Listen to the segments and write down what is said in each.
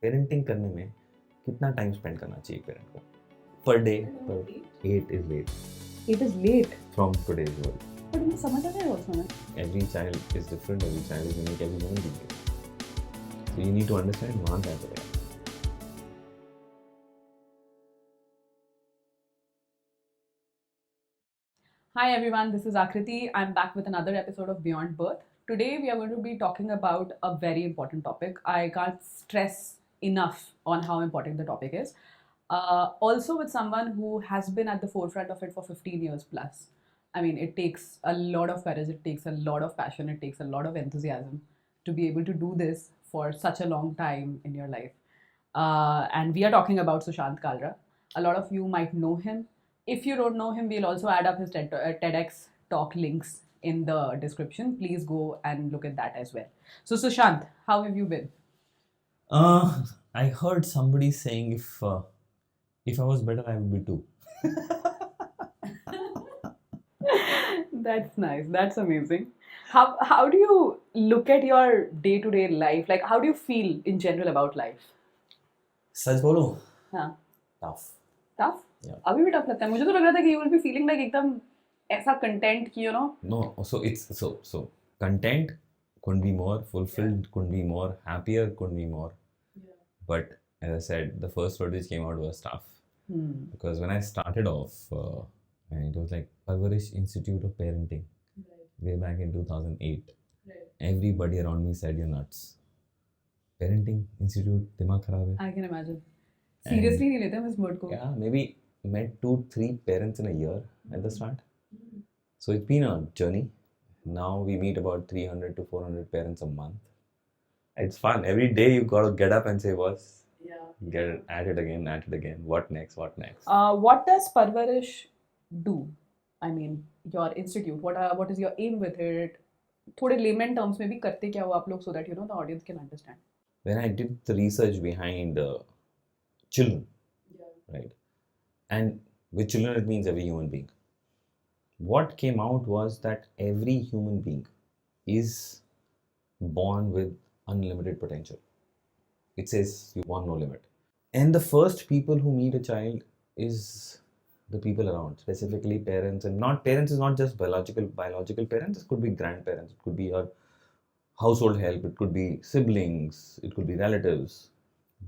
Parenting करने में कितना टाइम स्पेंड करना चाहिए पेरेंट को पर डे? पर 8 is late 8 is late. from today's world. But मुझे समझ आता है वो समय. Every child is different, every child is unique, every human being is. So you need to understand वहाँ क्या करेगा. Hi everyone, this is Akriti. I'm back with another episode of Beyond Birth. Today we are going to be talking about a very important topic. I can't stress enough on how important the topic is. Also with someone who has been at the forefront of it for 15 years plus. I mean, it takes a lot of courage, it takes a lot of passion, it takes a lot of enthusiasm to be able to do this for such a long time in your life. And we are talking about Sashant Kalra. A lot of you might know him. If you don't know him, we'll also add up his TEDx talk links in the description. Please go and look at that as well. So, Sushant, how have you been? I heard somebody saying if I was better, I would be too. That's nice. That's amazing. How do you look at your day-to-day life? Like, how do you feel in general about life? सच बोलूं? हाँ. Tough. Tough? Yeah. अभी भी tough लगता है. मुझे तो लग रहा था कि you will be feeling like एकदम ऐसा content कि you know. No, so content couldn't be more fulfilled, couldn't be more happier, couldn't be more. Yeah. But as I said, the first word which came out was tough. Because when I started off, it was like Parvarish Institute of Parenting, way back in 2008. Right. Everybody around me said, "You're nuts. Parenting Institute, दिमाग खराब है." I can imagine. Seriously नहीं लेते हम इस word को. Yeah, maybe met 2-3 parents in a year at the start. So it's been a journey. Now we meet about 300 to 400 parents a month. It's fun. Every day you gotta get up and say, "What's?" Yeah. Get it, at it again, at it again. What next? What next? What does Parvarish do? I mean, your institute. What is your aim with it? थोड़े layman terms में भी करते क्या हो आप लोग so that you know the audience can understand. When I did the research behind children, right, and with children it means every human being. What came out was that every human being is born with unlimited potential. It says you want no limit. And the first people who meet a child is the people around, specifically parents. And not parents is not just biological parents. It could be grandparents. It could be your household help. It could be siblings. It could be relatives.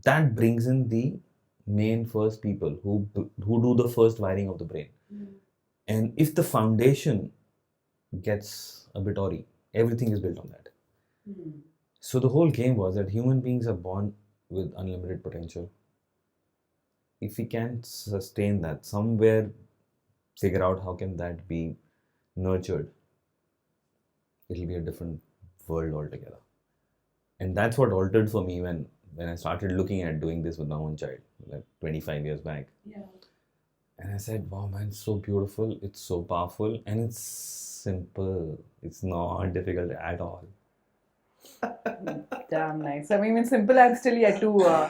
That brings in the main first people who do the first wiring of the brain. And if the foundation gets a bit awry, everything is built on that. So the whole game was that human beings are born with unlimited potential. If we can sustain that, somewhere figure out how can that be nurtured, it'll be a different world altogether. And that's what altered for me when I started looking at doing this with my own child, like 25 years back. Yeah. And I said, wow, man, it's so beautiful, it's so powerful, and it's simple. It's not difficult at all. Damn nice. I mean, it's simple and still yet to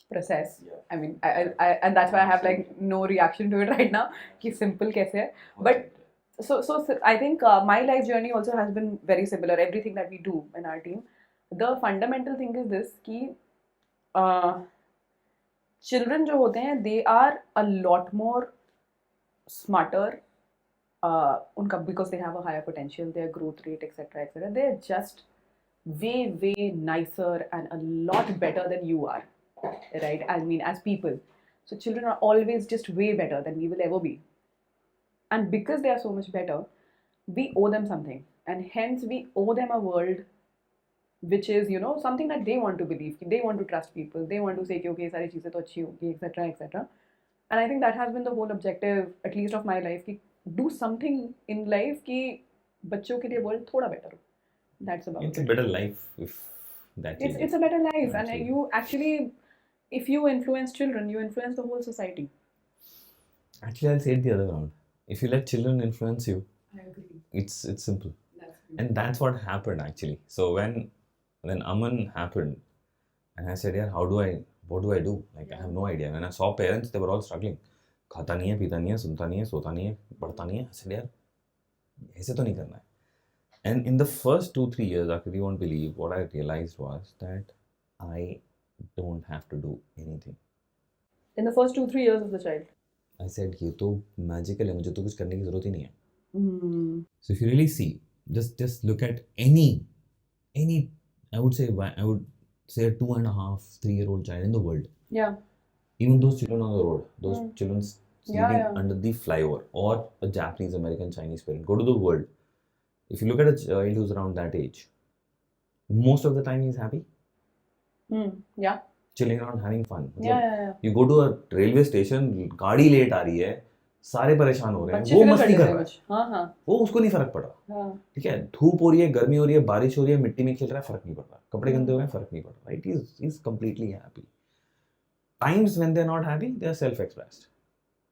process. Yeah. I mean, I and that's why I have like no reaction to it right now. कि simple कैसे है? But so I think my life journey also has been very similar. Everything that we do in our team, the fundamental thing is this कि children जो होते हैं, they are a lot more smarter. उनका because they have a higher potential, their growth rate, etc. They're just way nicer and a lot better than you are, right? I mean, as people. So children are always just way better than we will ever be. And because they are so much better, we owe them something. And hence we owe them a world which is, you know, something that they want to believe. They want to trust people. They want to say, okay, सारी चीज़ें तो अच्छी होगी, etc. And I think that has been the whole objective, at least of my life, कि do something in life कि बच्चों के लिए world थोड़ा better हो. That's about it's it. a better life if that It's a better life. Actually. And you actually, if you influence children, you influence the whole society. Actually, I'll say it the other way around. If you let children influence you, I agree. it's simple. And that's what happened actually. So when Aman happened, and I said, yeah, what do I do? Like, I have no idea. When I saw parents, they were all struggling. खाता नहीं है, पीता नहीं है, सुनता नहीं है, सोता नहीं है, पढ़ता नहीं है. I said, यार, ऐसे तो नहीं करना है. And in the first 2-3 years, Akriti, you won't believe, what I realized was that I don't have to do anything. In the first 2-3 years of the child. I said, ये तो magical है, मुझे तो कुछ करने की जरूरत ही नहीं है. Mm. So if you really see, just look at any, I would say a 2.5-3-year-old child in the world. Yeah. Even those children on the road, those children sleeping Yeah. under the flyover, or a Japanese, American, Chinese parent, go to the world. If you look at a child who's around that age, most of the time he's happy, Yeah. chilling around, having fun. Yeah. You go to a railway station, गाड़ी late आ रही है, सारे परेशान हो रहे हैं, बच्चे वो फिर मस्ती कर कर लेते रहा हैं है, कुछ. हाँ. वो उसको नहीं फर्क पड़ रहा. हाँ. ठीक है, धूप हो रही है, गर्मी हो रही है, बारिश हो रही है, मिट्टी में खेल रहा है, फर्क नहीं पड़ रहा, कपड़े गंदे हो रहे हैं, फर्क नहीं पड़ रहा. Right? He's completely happy. Times when they're not happy, they're self-expressed.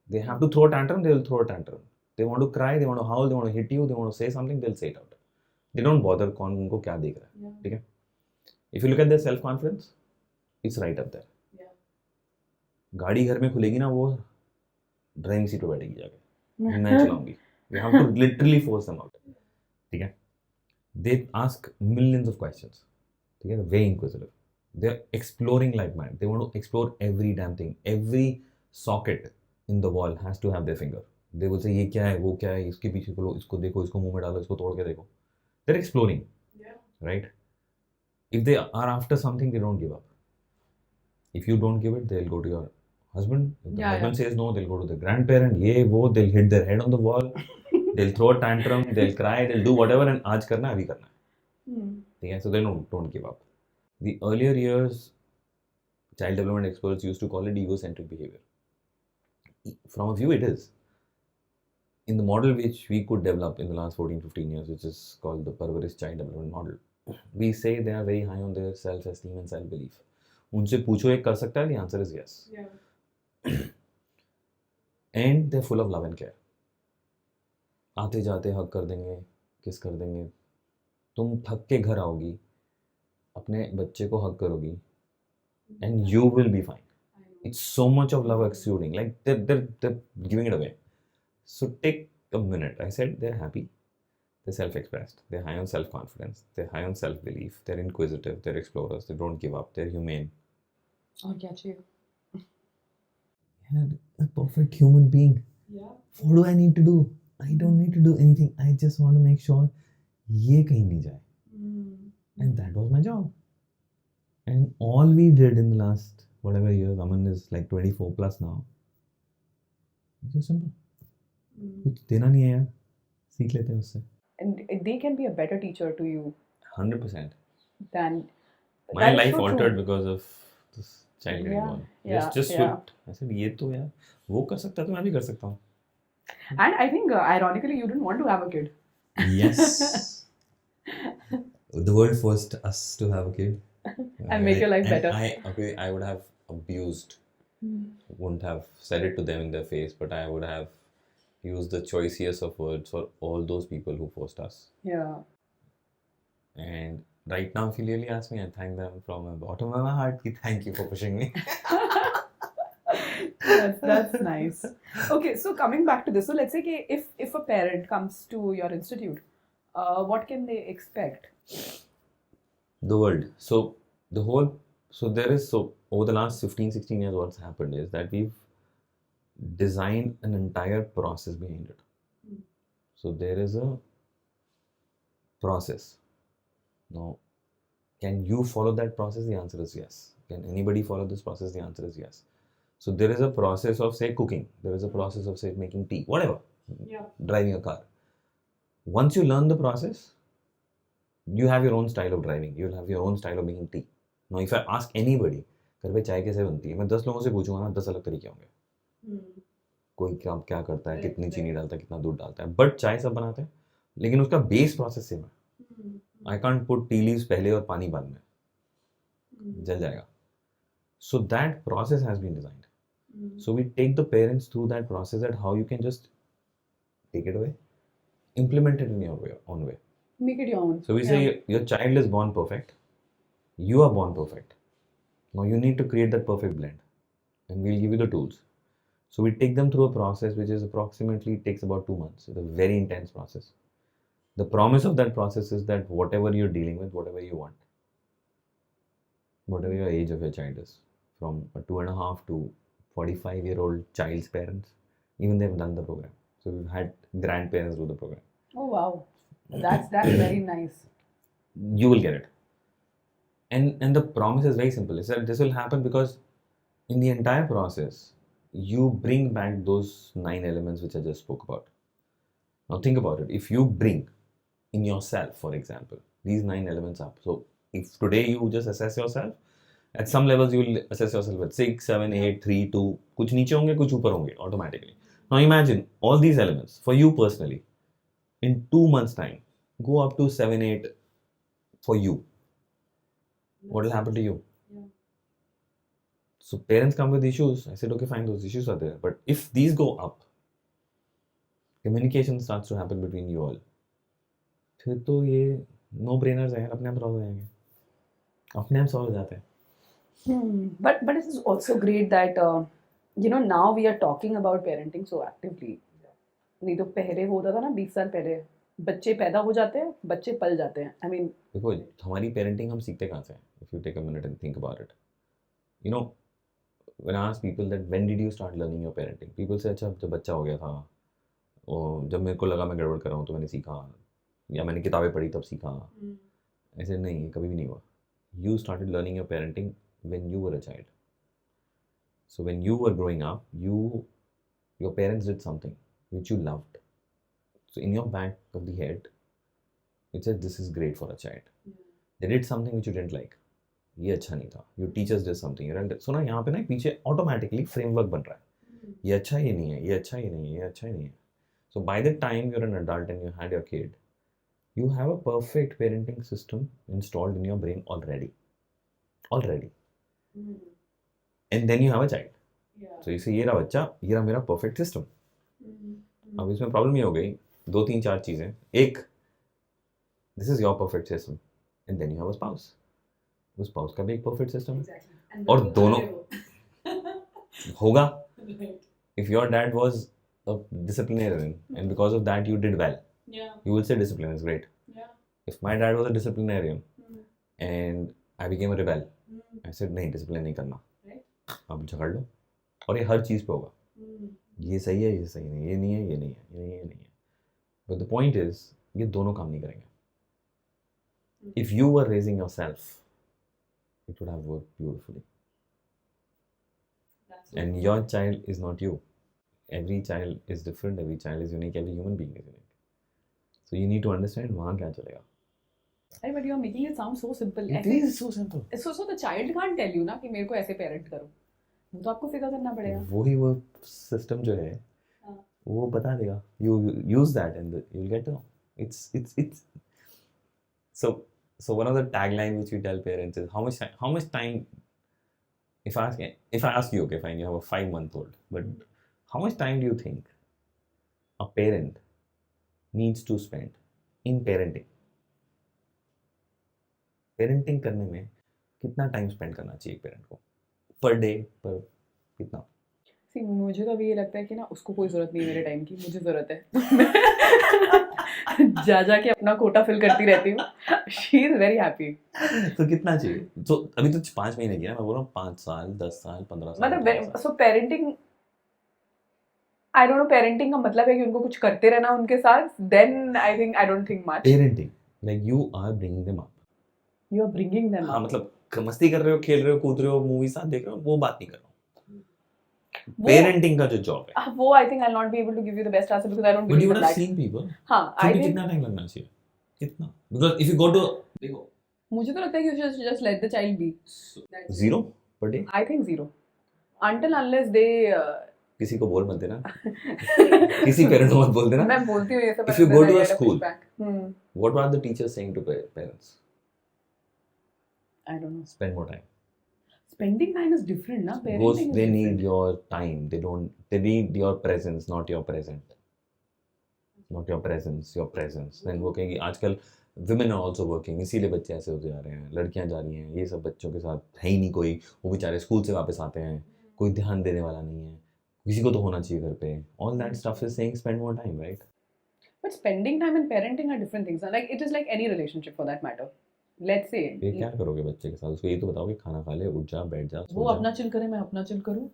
They have to throw a tantrum, they will throw a tantrum. They want to cry, they want to howl, they want to hit you, they want to say something, they'll say it out. They don't bother कौन उनको क्या देख रहा है. ठीक है. If you look at their self-confidence, it's right up there. गाड़ी घर में खुलेगी ना, वो ड्राइविंग सीट पे बैठेगी जाके, मैं चलाऊंगी. You have to literally force them out. ठीक है. They ask millions of questions. ठीक है. They're very inquisitive. They're exploring like mad. They want to explore every damn thing. Every socket in the wall has to have their finger. They will say ये क्या है, वो क्या है, इसके पीछे खोलो, इसको देखो, इसको मुंह में डालो, इसको तोड़ के देखो. They're exploring. Right? If they are after something, they don't give up. If you don't give it, they'll go to your husband. If the husband says no, they'll go to the grandparent. They'll hit their head on the wall. They'll throw a tantrum. They'll cry. They'll do whatever. And आज करना है, अभी करना है. ठीक है. So they don't give up. The earlier years, child development experts used to call it egocentric behavior. From a view, it is. In the model which we could develop in the last 14-15 years, which is called the Parvarish Child Development Model, we say they are very high on their self-esteem and self-belief. उनसे पूछो एक कर सकता है? The answer is yes. And they're full of love and care. आते जाते हग कर देंगे, किस कर देंगे. तुम थक के घर आओगी, अपने बच्चे को हग करोगी, and you will be fine. It's so much of love exuding, like they're giving it away. So take a minute. I said they're happy, they're self-expressed, they're high on self-confidence, they're high on self-belief, they're inquisitive, they're explorers, they don't give up, they're humane. और क्या चाहिए? Yeah, a perfect human being. Yeah. What do I need to do? I don't need to do anything. I just want to make sure ये कहीं नहीं जाए. And that was my job. And all we did in the last whatever years, Aman is like 24 plus now. It's just simple. कुछ देना नहीं है यार, सीख लेते हैं उससे. And they can be a better teacher to you. 100%. Than my life so altered true. Because of this child getting born. Just flipped. I said ये तो यार वो कर सकता है तो मैं भी कर सकता हूँ. And I think ironically you didn't want to have a kid. Yes. The world forced us to have a kid. And make your life better. I would have abused. Wouldn't have said it to them in their face, but I would have used the choicest of words for all those people who forced us. Yeah. And right now, if you really ask me, I thank them from the bottom of my heart. Thank you for pushing me. That's nice. Okay, so coming back to this, so let's say if a parent comes to your institute, what can they expect? The world. So over the last 15-16 years, what's happened is that we've designed an entire process behind it. So there is a process. Now, can you follow that process? The answer is yes. Can anybody follow this process? The answer is yes. So there is a process of, say, cooking. There is a process of, say, making tea, whatever. Yeah. Driving a car. Once you learn the process, you have your own style of driving. You'll have your own style of making tea. Now, if I ask anybody, घर पे चाय कैसे बनती है, मैं 10 लोगों से पूछूंगा ना, 10 अलग तरीके होंगे. कोई क्या करता है, कितनी चीनी डालता है, कितना दूध डालता है, बट चाय सब बनाते हैं, लेकिन उसका बेस प्रोसेस सेम है. I can't put tea leaves पहले और पानी बाद में, जल जाएगा. So that process has been designed. So we take the parents through that process, at how you can just take it away, implement it in your own way. Make it your own. So we say your child is born perfect. You are born perfect. Now you need to create that perfect blend, and we'll give you the tools. So we take them through a process which is approximately takes about 2 months. It's a very intense process. The promise of that process is that whatever you're dealing with, whatever you want, whatever your age of your child is, from a 2.5 to 45-year-old child's parents, even they've done the program. So we've had grandparents do the program. Oh wow, that's very nice. You will get it. And the promise is very simple. Is that this will happen because in the entire process, you bring back those 9 elements which I just spoke about. Now think about it. If you bring in yourself, for example, these 9 elements up. So if today you just assess yourself, at some levels you will assess yourself at 6, 7, 8, 3, 2. कुछ नीचे होंगे, कुछ ऊपर होंगे automatically. Now imagine all these elements for you personally. In 2 months' time, go up to 7, 8 for you. What will happen to you? Yeah. So parents come with issues. I said, okay, fine, those issues are there. But if these go up, communication starts to happen between you all. फिर तो ये no brainers है, अपने आप solve हो जाएंगे, अपने आप सॉल्व हो जाते हैं. But it is also great that now we are talking about parenting so actively. नहीं तो पहले होता था ना 20 साल पहले बच्चे पैदा हो जाते हैं, बच्चे पल जाते हैं. I mean, देखो हमारी पेरेंटिंग हम सीखते कहाँ से हैं? If you take a minute and think about it, when I ask people that when did you start learning your parenting, people say अच्छा जब बच्चा हो गया था, और जब मेरे को लगा मैं गड़बड़ कर रहा हूँ तो मैंने सीखा, या मैंने किताबें पढ़ी तब सीखा. ऐसे नहीं, कभी भी नहीं हुआ. You started learning your parenting when you were a child. So when you were growing up, your parents did something which you loved. So in your back of the head, it said this is great for a child. They did something which you didn't like. ये अच्छा नहीं था. Your teachers did something. So ना यहाँ पे ना पीछे automatically framework बन रहा है. ये अच्छा ये नहीं है, ये अच्छा ये नहीं है, ये अच्छा ये नहीं है. So by the time you're an adult and you had your kid, you have a perfect parenting system installed in your brain already. And then you have a child. So you say ये रहा बच्चा, ये रहा मेरा perfect system. अब इसमें problem ये हो गई 2, 3, 4 चीजें. एक, this is your perfect system, and then you have a spouse. उस spouse का भी एक perfect system है. और दोनों होगा. If your dad was a disciplinarian and because of that you did well, you will say discipline is great. If my dad was a disciplinarian and I became a rebel, I said नहीं discipline नहीं करना, आप झगड़ लो. और ये हर चीज़ पे होगा. ये सही है, ये सही नहीं, ये नहीं है, ये नहीं है, ये नहीं है, ये नहीं है. But the point is, ये दोनों काम नहीं करेंगे. If you were raising yourself, it would have worked beautifully. And your child is not you. Every child is different. Every child is unique. Every human being is unique. So you need to understand वहाँ क्या चलेगा. Hey, but you are making it sound so simple. It is so simple. So the child can't tell you ना कि मेरे को ऐसे parent करो. वो तो आपको फिगर करना पड़ेगा. वही वो system जो है, वो बता देगा. You use that and you'll get to know. It's. So one of the tagline which we tell parents is how much time. If I ask you, okay, fine, you have a 5-month-old, but how much time do you think a parent needs to spend in parenting? Parenting करने में कितना time spend करना चाहिए parent को? Per day, पर कितना? See, मुझे तो अभी ये लगता है कि ना उसको कोई ज़रूरत नहीं है मेरे टाइम की, मुझे ज़रूरत है. जा के अपना कोटा फिल करती रहती हूँ. She is very happy. तो कितना चाहिए? तो अभी तो 5 महीने की है ना, मैं बोल रहा हूँ 5 साल, 10 साल, 15 साल. मतलब so parenting, I don't know, parenting का मतलब है कि उनको कुछ करते रहना उनके साथ. Then I don't think much. Parenting, like you are bringing them up. You are bringing them हाँ, up. मतलब मस्ती कर रहे हो, खेल रहे हो, कूद रहे हो, मूवी साथ देख रहे हो, वो बात नहीं कर रहा हूँ. पेरेंटिंग का जो जॉब है, वो I think I'll not be able to give you the best answer because I don't but believe you would in have that. seen people. हाँ, I think कितना टाइम लगना चाहिए? कितना? Because if you go to, देखो, मुझे तो लगता है कि you should just let the child be. 0 per day. I think 0 until unless they. किसी को बोल मत देना. किसी पेरेंट को मत बोल देना. मैं बोलती हूँ ये सब. If you go to a school, what are the teachers saying to parents? I don't know. Spend more time. Spending time is different, na? They need your time. They need your presence, not your present. Not your presence, your presence. Then वो कहेंगे आजकल women are also working, इसीलिए बच्चे ऐसे होते जा रहे हैं, लड़कियां जा रही हैं, ये सब बच्चों के साथ है ही नहीं कोई, वो बेचारे स्कूल से वापस आते हैं, कोई ध्यान देने वाला नहीं है, किसी को तो होना चाहिए घर पे. All that stuff is saying spend more time, right? But spending time and parenting are different things. Like it is like any relationship for that matter. Let's say ये क्या करोगे बच्चे के साथ? उसको ये तो बताओ कि खाना खा ले, उठ जा, बैठ जा, वो सो जा। अपना चिल करे, मैं अपना चिल करूँ।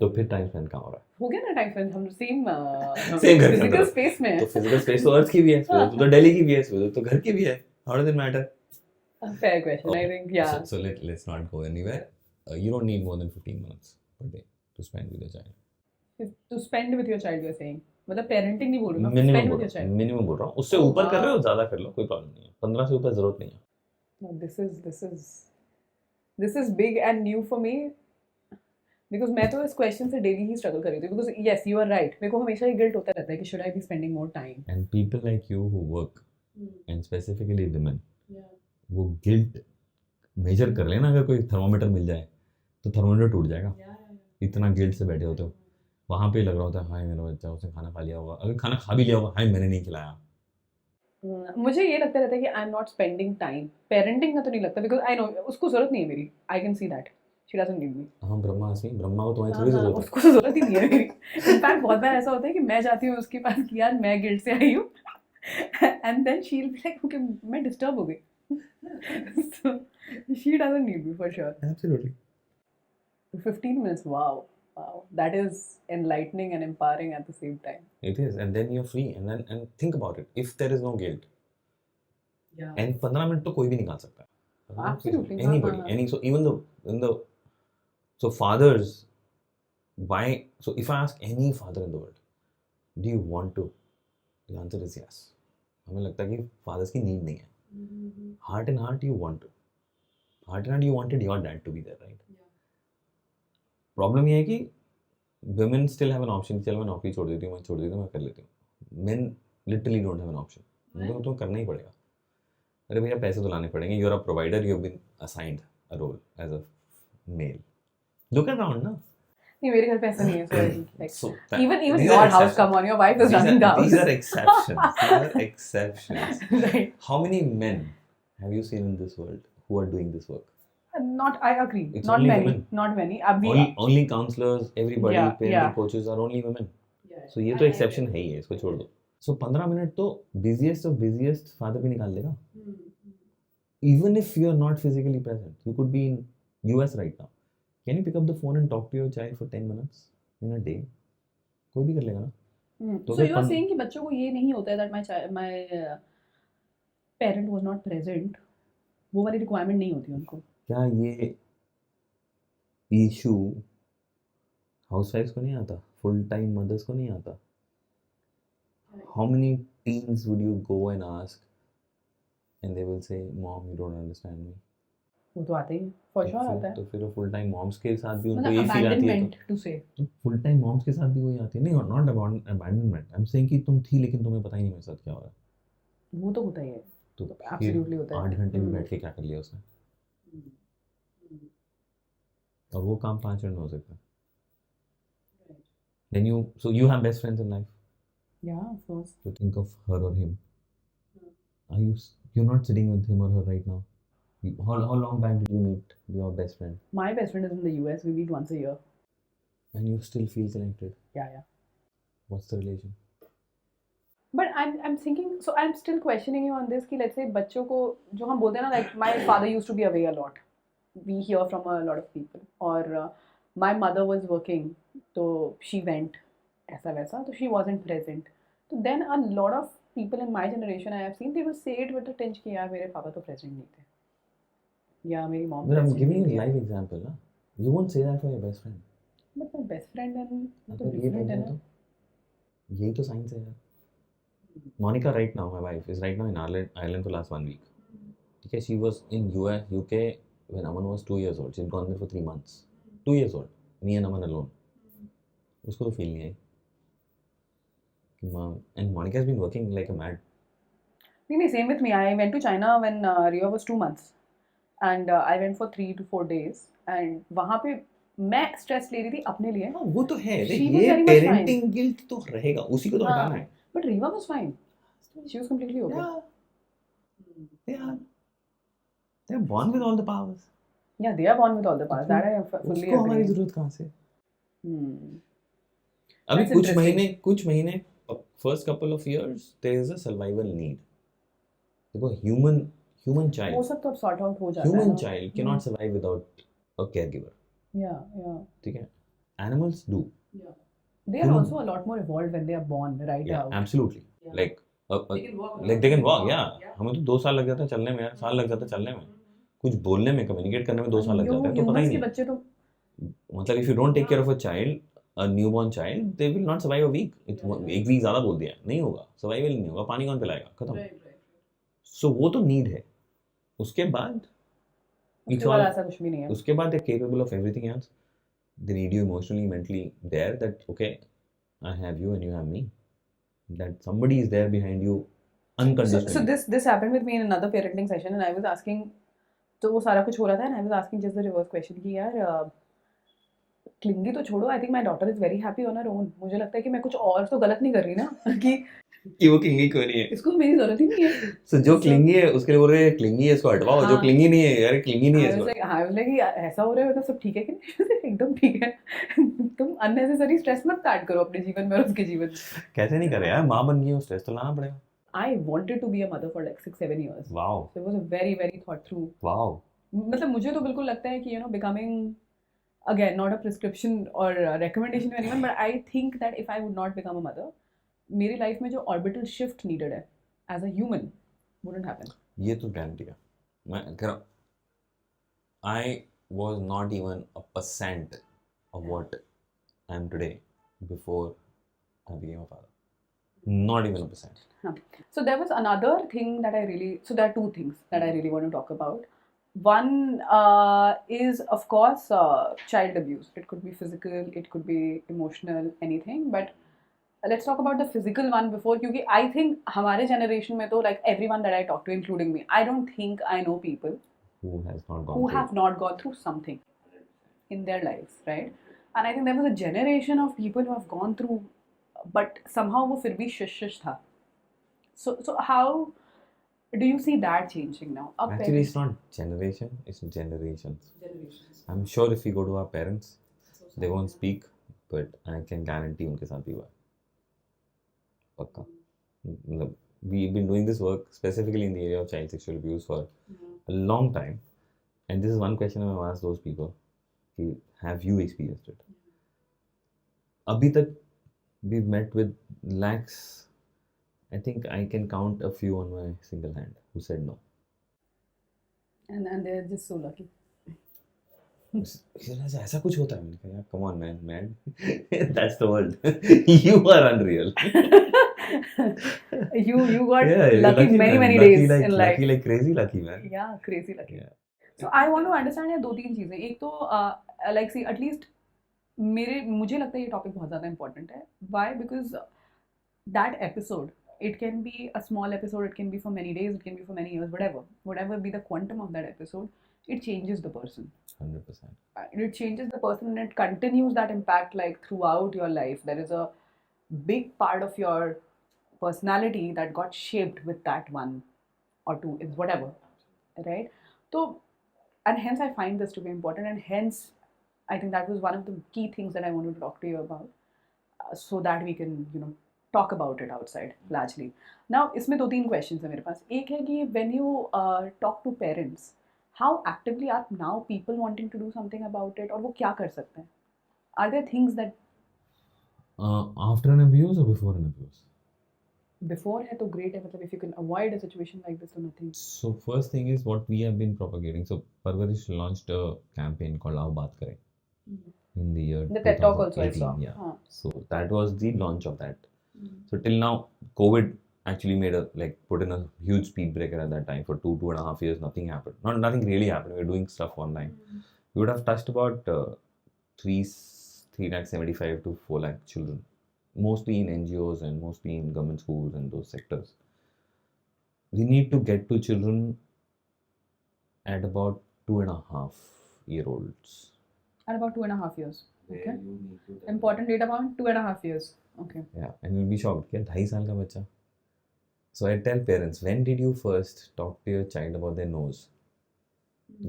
तो फिर टाइम स्पेंड कहाँ हो रहा हो गया ना टाइम स्पेंड, हम सेम सेम घर के अंदर फिजिकल हो। स्पेस में है? है। तो फिजिकल स्पेस तो अर्थ की भी है, हाँ, तो दिल्ली की भी है, तो घर की भी है। How does it matter? fair question. I think, yeah. So let's not go anywhere. You don't need more than 15 minutes per day to spend with your child. To spend with your child, you're saying. मतलब parenting नहीं बोल रही मैं, minimum spend बोल with your रहा हूँ, child. Minimum बोल रहा हूँ। उससे Oh, ऊपर कर रहे हो wow. ज़्यादा कर लो, कोई प्रॉब्लम नहीं है। 15 से ऊपर ज़रूरत नहीं है। No, this is big and new for me because मैं तो इस question से daily ही struggle कर रही थी because yes, you are right. मेरे को हमेशा ये guilt होता रहता है कि should I be spending more time? And people like you who work, and specifically women, Yeah. वो गिल्ट मेजर कर लेना। अगर कोई थर्मोमीटर मिल जाए तो थर्मोमीटर टूट जाएगा। इतना गिल्ट से बैठे होते हो, वहाँ पे लग रहा होता है हाय मेरा बच्चा, उसने खाना खा लिया होगा, अगर खाना खा भी लिया होगा, हाय मैंने नहीं खिलाया। मुझे ये लगता रहता है कि I am not spending time. Parenting का तो नहीं लगता बिकॉज आई नो उसको जरूरत नहीं है मेरी। I can see that she doesn't need me. हाँ, ब्रह्मा को तुम्हारी थोड़ी हाँ, जरूरत है। उसको तो जरूरत ही नहीं है मेरी। इनफैक्ट बहुत बार ऐसा होता है कि मैं जाती हूँ उसके पास कि यार मैं गिल्ट से आई हूँ and then she will be like okay मैं डिस्टर्ब हो गई। So she doesn't need me for sure. Absolutely. 15 minutes, wow. Wow. That is enlightening and empowering at the same time. It is, and then you're free, and think about it. If there is no guilt, Yeah. and 15 minute तो कोई भी निकाल सकता है. Absolutely. Anybody, हाँ. any. So even so fathers, why? So if I ask any father in the world, do you want to? The answer is yes. हमें लगता है कि fathers की need नहीं है. Heart and heart you want to. Heart and heart you wanted your dad to be there, right? Yeah. Problem ये है कि women still have an option. चलो मैं नौकरी छोड़ देती हूँ, मैं छोड़ देती हूँ, मैं कर लेती हूँ. Men literally don't have an option. उनको तो करना ही पड़ेगा. अरे भैया पैसे तो लाने पड़ेंगे. You're a provider. You've been assigned a role as a male. Look around ना. नहीं मेरे घर पे ऐसा नहीं है. So like So even these your are house, exceptions. come on, your wife is running the house. These are exceptions. These are exceptions. Right. How many men have you seen in this world who are doing this work? Not, I agree. It's Not only many. women. Not many. Only counselors, everybody, Yeah, parenting yeah. coaches are only women. Yeah. So ये तो exception है ही है, इसको छोड़ दो. So 15 minute तो busiest of busiest father भी निकाल लेगा. Even if you are not physically present, you could be in US right now. Can you pick up the phone and talk to your child for 10 minutes in a day? कोई भी कर लेगा ना. So you are saying कि बच्चों को ये नहीं होता है that my parent was not present. वो वाली requirement नहीं होती उनको. क्या ये issue housewives को नहीं आता? Full time mothers को नहीं आता? How many teens would you go and ask and they will say, Mom, you don't understand me? वो तो आता ही है. For sure आता है. तो फिर वो फुल टाइम मॉम्स के साथ भी उनको मतलब ये फील आती है. abandonment to say. तो फुल टाइम मॉम्स के साथ भी वही आती है. नहीं, not abandonment. I am saying कि तुम थी लेकिन तुम्हें पता ही नहीं मेरे साथ क्या हो रहा है. वो तो होता ही है. तो Absolutely होता है. 8 घंटे में बैठ के क्या कर लिया उसने? और वो काम 5 मिनट में हो सकता है. Then you have best friends in life. Yeah, of course. So think of her or him. You're not sitting with him or her right now. How long back did you meet your best friend? My best friend is in the US. We meet once a year. And you still feel connected. Yeah. What's the relation? But I'm thinking, so I'm still questioning you on this कि let's say बच्चों को जो हम बोलते हैं ना, like my father used to be away a lot. We hear from a lot of people. और my mother was working, तो she went ऐसा वैसा, तो she wasn't present. So then a lot of people in my generation I have seen, they will say it with a tinge कि यार मेरे पापा तो present नहीं थे. या मेरी mom. But I'm giving you a live example, ना. You won't say that for your best friend. But my best friend and तो अगर ये different है बोल ना. तो यही तो साइंस है यार. Monica right now, my wife, is right now in Ireland for last 1 week. Okay, she was in UK when Aman was 2 years old. She'd gone there for 3 months. 2 years old. Me and Aman alone. उसको तो feel नहीं आई. And Monica has been working like a mad. नहीं, same with me. I went to China when Ria was 2 months. And I went for 3 to 4 days. And वहाँ पे मैं stress ले रही थी अपने लिए. हाँ, वो तो है. She was ये very much fine. parenting guilt तो रहेगा. उसी को तो हटाना है. But Riva was fine. She was completely okay. Yeah. They're born with all the powers. Yeah, they are born with all the powers. That I fully उसको हमारी agree. जरूरत कहाँ से? अभी That's कुछ महीने first couple of years there is a survival need. देखो, human वो child, सब तो अब सॉर्ट आउट हो जाता है human ना. child cannot survive without a caregiver. Yeah. ठीक है? Animals do. They are Human- also a lot more evolved when they are born, right Yeah, out. absolutely. Like they can walk. Yeah. हमें तो 2 साल लग जाता है चलने में यार, साल लग जाता है चलने में. कुछ बोलने में, कम्युनिकेट करने में 2 साल लग जाते हैं, तो पता ही Humans के नहीं. बच्चे तो मतलब if you don't take care of a child, a newborn child, they will not survive a week. एक वीक ज़्यादा बोल दिया, नहीं होगा, सर्वाइवल नहीं होगा, पानी कौन पिलाएगा, खत्म. So वो तो नीड है. उसके बाद उसके बाद ऐसा कुछ भी नहीं है. उसके बाद they're capable of everything else. They need you emotionally, mentally there, that okay, I have you and you have me. That somebody is there behind you unconditionally. So this happened with me in another parenting session and I was asking, तो वो सारा कुछ हो रहा था and I was asking just the reverse question कि यार clingy तो छोड़ो, I think my daughter is very happy on her own. मुझे लगता है कि मैं कुछ और तो गलत नहीं कर रही ना कि वो क्लिंगी क्यों नहीं है. इसको मेरी जरूरत ही नहीं है. So जो क्लिंगी है उसके लिए बोल रहे हैं क्लिंगी है, इसको हटवाओ. जो हाँ. क्लिंगी नहीं है यार, क्लिंगी नहीं है इसको. I was like ऐसा हो रहा है, मतलब सब ठीक है कि नहीं? एकदम ठीक है. तुम अननेसेसरी स्ट्रेस मत ऐड करो अपने जीवन में और उसके जीवन में. कैसे नहीं करे यार, माँ बन गई हो, स्ट्रेस तो लाना पड़ेगा. I wanted to be a mother for like 6-7 years. Wow. So it was a very very thought through. Wow. मतलब मुझे तो बिल्कुल लगता है कि becoming, again, not a prescription or a recommendation to anyone, but I think that if I would not become a mother, मेरी life में जो orbital shift needed है as a human wouldn't happen. ये तो गारंटी है. मैं कह रहा हूँ, I was not even a percent of what I am today before I became a father. Not even a percent. So there was another thing that so there are two things that I really want to talk about. One is, of course, child abuse. It could be physical, it could be emotional, anything. But let's talk about the physical one before, because I think हमारे generation में तो like everyone that I talk to, including me, I don't think I know people Who have not gone through something in their lives, right? And I think there was a generation of people who have gone through, but somehow वो फिर भी shush था. So how do you see that changing now? Actually, it's not generation, it's generations. I'm sure if we go to our parents, they won't speak, but I can guarantee उनके साथ भी हुआ है. पक्का. मतलब, we've been doing this work specifically in the area of child sexual abuse for a long time, and this is one question I've asked those people: have you experienced it? अभी तक we've met with lakhs. I think I can count a few on my single hand who said no. And they're just so lucky. ऐसा कुछ होता है. मैंने कहा यार, come on man. That's the world. You are unreal. you got you're lucky many man. days like, in life. Like crazy lucky man. Yeah, crazy lucky. Yeah. So I want to understand ये 2-3 चीजें. एक तो like see, at least मुझे लगता है ये topic बहुत ज़्यादा important है. Why? Because that episode, it can be a small episode, it can be for many days, it can be for many years, whatever be the quantum of that episode, it changes the person. 100%. It changes the person and it continues that impact like throughout your life. There is a big part of your personality that got shaped with that one or two, is whatever, right? So, and hence I find this to be important, and hence I think that was one of the key things that I wanted to talk to you about, so that we can talk about it outside largely. Now इसमें 2-3 questions है मेरे पास. एक है कि when you talk to parents, how actively are now people wanting to do something about it, और वो क्या कर सकते हैं? Are there things that after an abuse or before an abuse? Before है तो great है, मतलब if you can avoid a situation like this or nothing. So first thing is what we have been propagating. So Parvarish launched a campaign called Aao Baat Kare in the year The TED Talk also I 2018. saw. Yeah. So that was the launch of that. So till now, COVID actually put in a huge speed breaker at that time. For 2.5 years, nothing happened. Nothing really happened. We were doing stuff online. We would have touched about 375 to 4 lakh children, mostly in NGOs and mostly in government schools and those sectors. We need to get to children at about 2.5-year-olds. At about 2.5 years. Okay. Important data point, 2.5 years. Okay. Yeah, and you'll be shocked. क्या 2.5 साल का बच्चा? So I tell parents, when did you first talk to your child about their nose?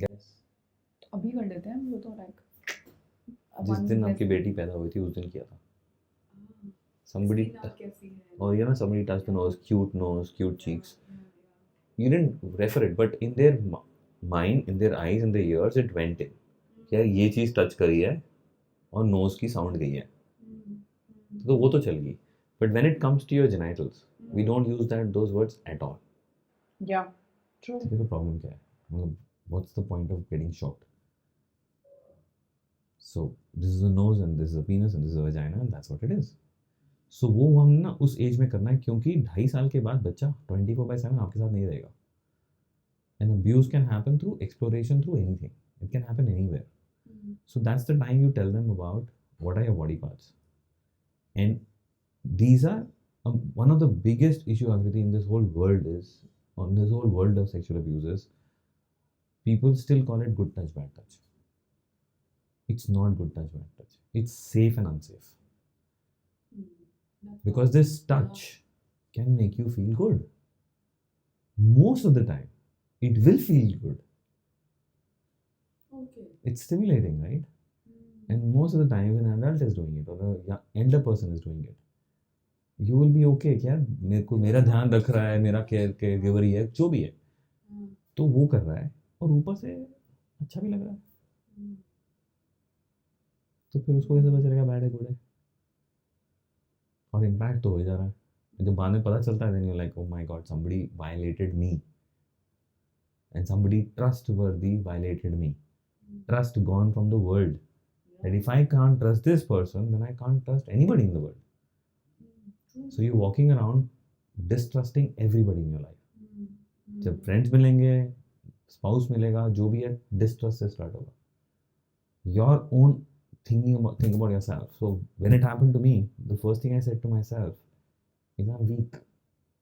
Guess. अभी कर लेते हैं वो तो like. जिस दिन आपकी बेटी पैदा हुई थी उस दिन किया था. Somebody, or somebody touched the nose, cute cheeks. you didn't refer it, but in their mind, in their eyes, in their ears, it went in. यार ये चीज टच करी है और नोज की साउंड गई है, तो वो तो चल गई. But when it comes to your genitals, we don't use those words at all. Yeah, true. तो problem क्या है? मतलब what's the point of getting shocked? So this is a nose and this is a penis and this is a vagina and that's what it is. So वो हम ना उस as में करना है, क्योंकि 2.5 साल के बाद बच्चा 24/7 आपके साथ नहीं रहेगा. And abuse can happen through exploration, through anything. It can happen anywhere. So that's the time you tell them about what are your body parts. And these are one of the biggest issue, Akriti, in this whole world is, on this whole world of sexual abuses, people still call it good touch, bad touch. It's not good touch, bad touch. It's safe and unsafe. Because this touch can make you feel good. Most of the time, it will feel good. Okay. It's stimulating, right? And most of the time, when an adult is doing it or a elder person is doing it, you will be okay. क्या मेरा ध्यान रख रहा है, मेरा care giver ही है, जो भी है, तो वो कर रहा है और ऊपर से अच्छा भी लग रहा है, तो फिर उसको कैसे पता चलेगा बैड है गुड है? और इम्पैक्ट तो हो ही जा रहा है. जब बाद में पता चलता है, then you're like, oh my god, somebody violated me, and somebody trustworthy violated me. Trust gone from the world. That if I can't trust this person, then I can't trust anybody in the world. So you're walking around distrusting everybody in your life. जब friends मिलेंगे, spouse मिलेगा, जो भी है, distrust से start होगा. Your own think about yourself. So when it happened to me, the first thing I said to myself is, I'm weak.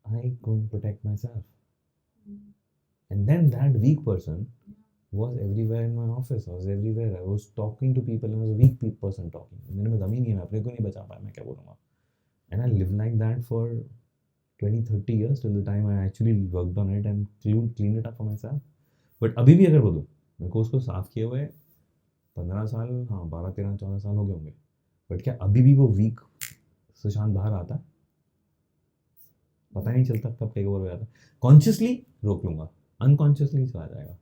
I couldn't protect myself. And then that weak person was everywhere in my office. I was everywhere. I was talking to people and I was a weak person talking. मेरे में दम ही नहीं है, मैं अपने को नहीं बचा पाया, मैं क्या बोलूँगा. And I lived like that for 20-30 years till the time I actually worked on it and cleaned it up for myself. But अभी भी अगर बोलूँ, मेरे को उसको साफ किए हुए 15 साल, हाँ 12, 13, 14 साल हो गए होंगे. बट क्या अभी भी वो वीक सुशांत बाहर आता है? पता नहीं चलता कब टेक ओवर हो जाता. कॉन्शियसली रोक लूँगा, अनकॉन्शियसली चला जाएगा.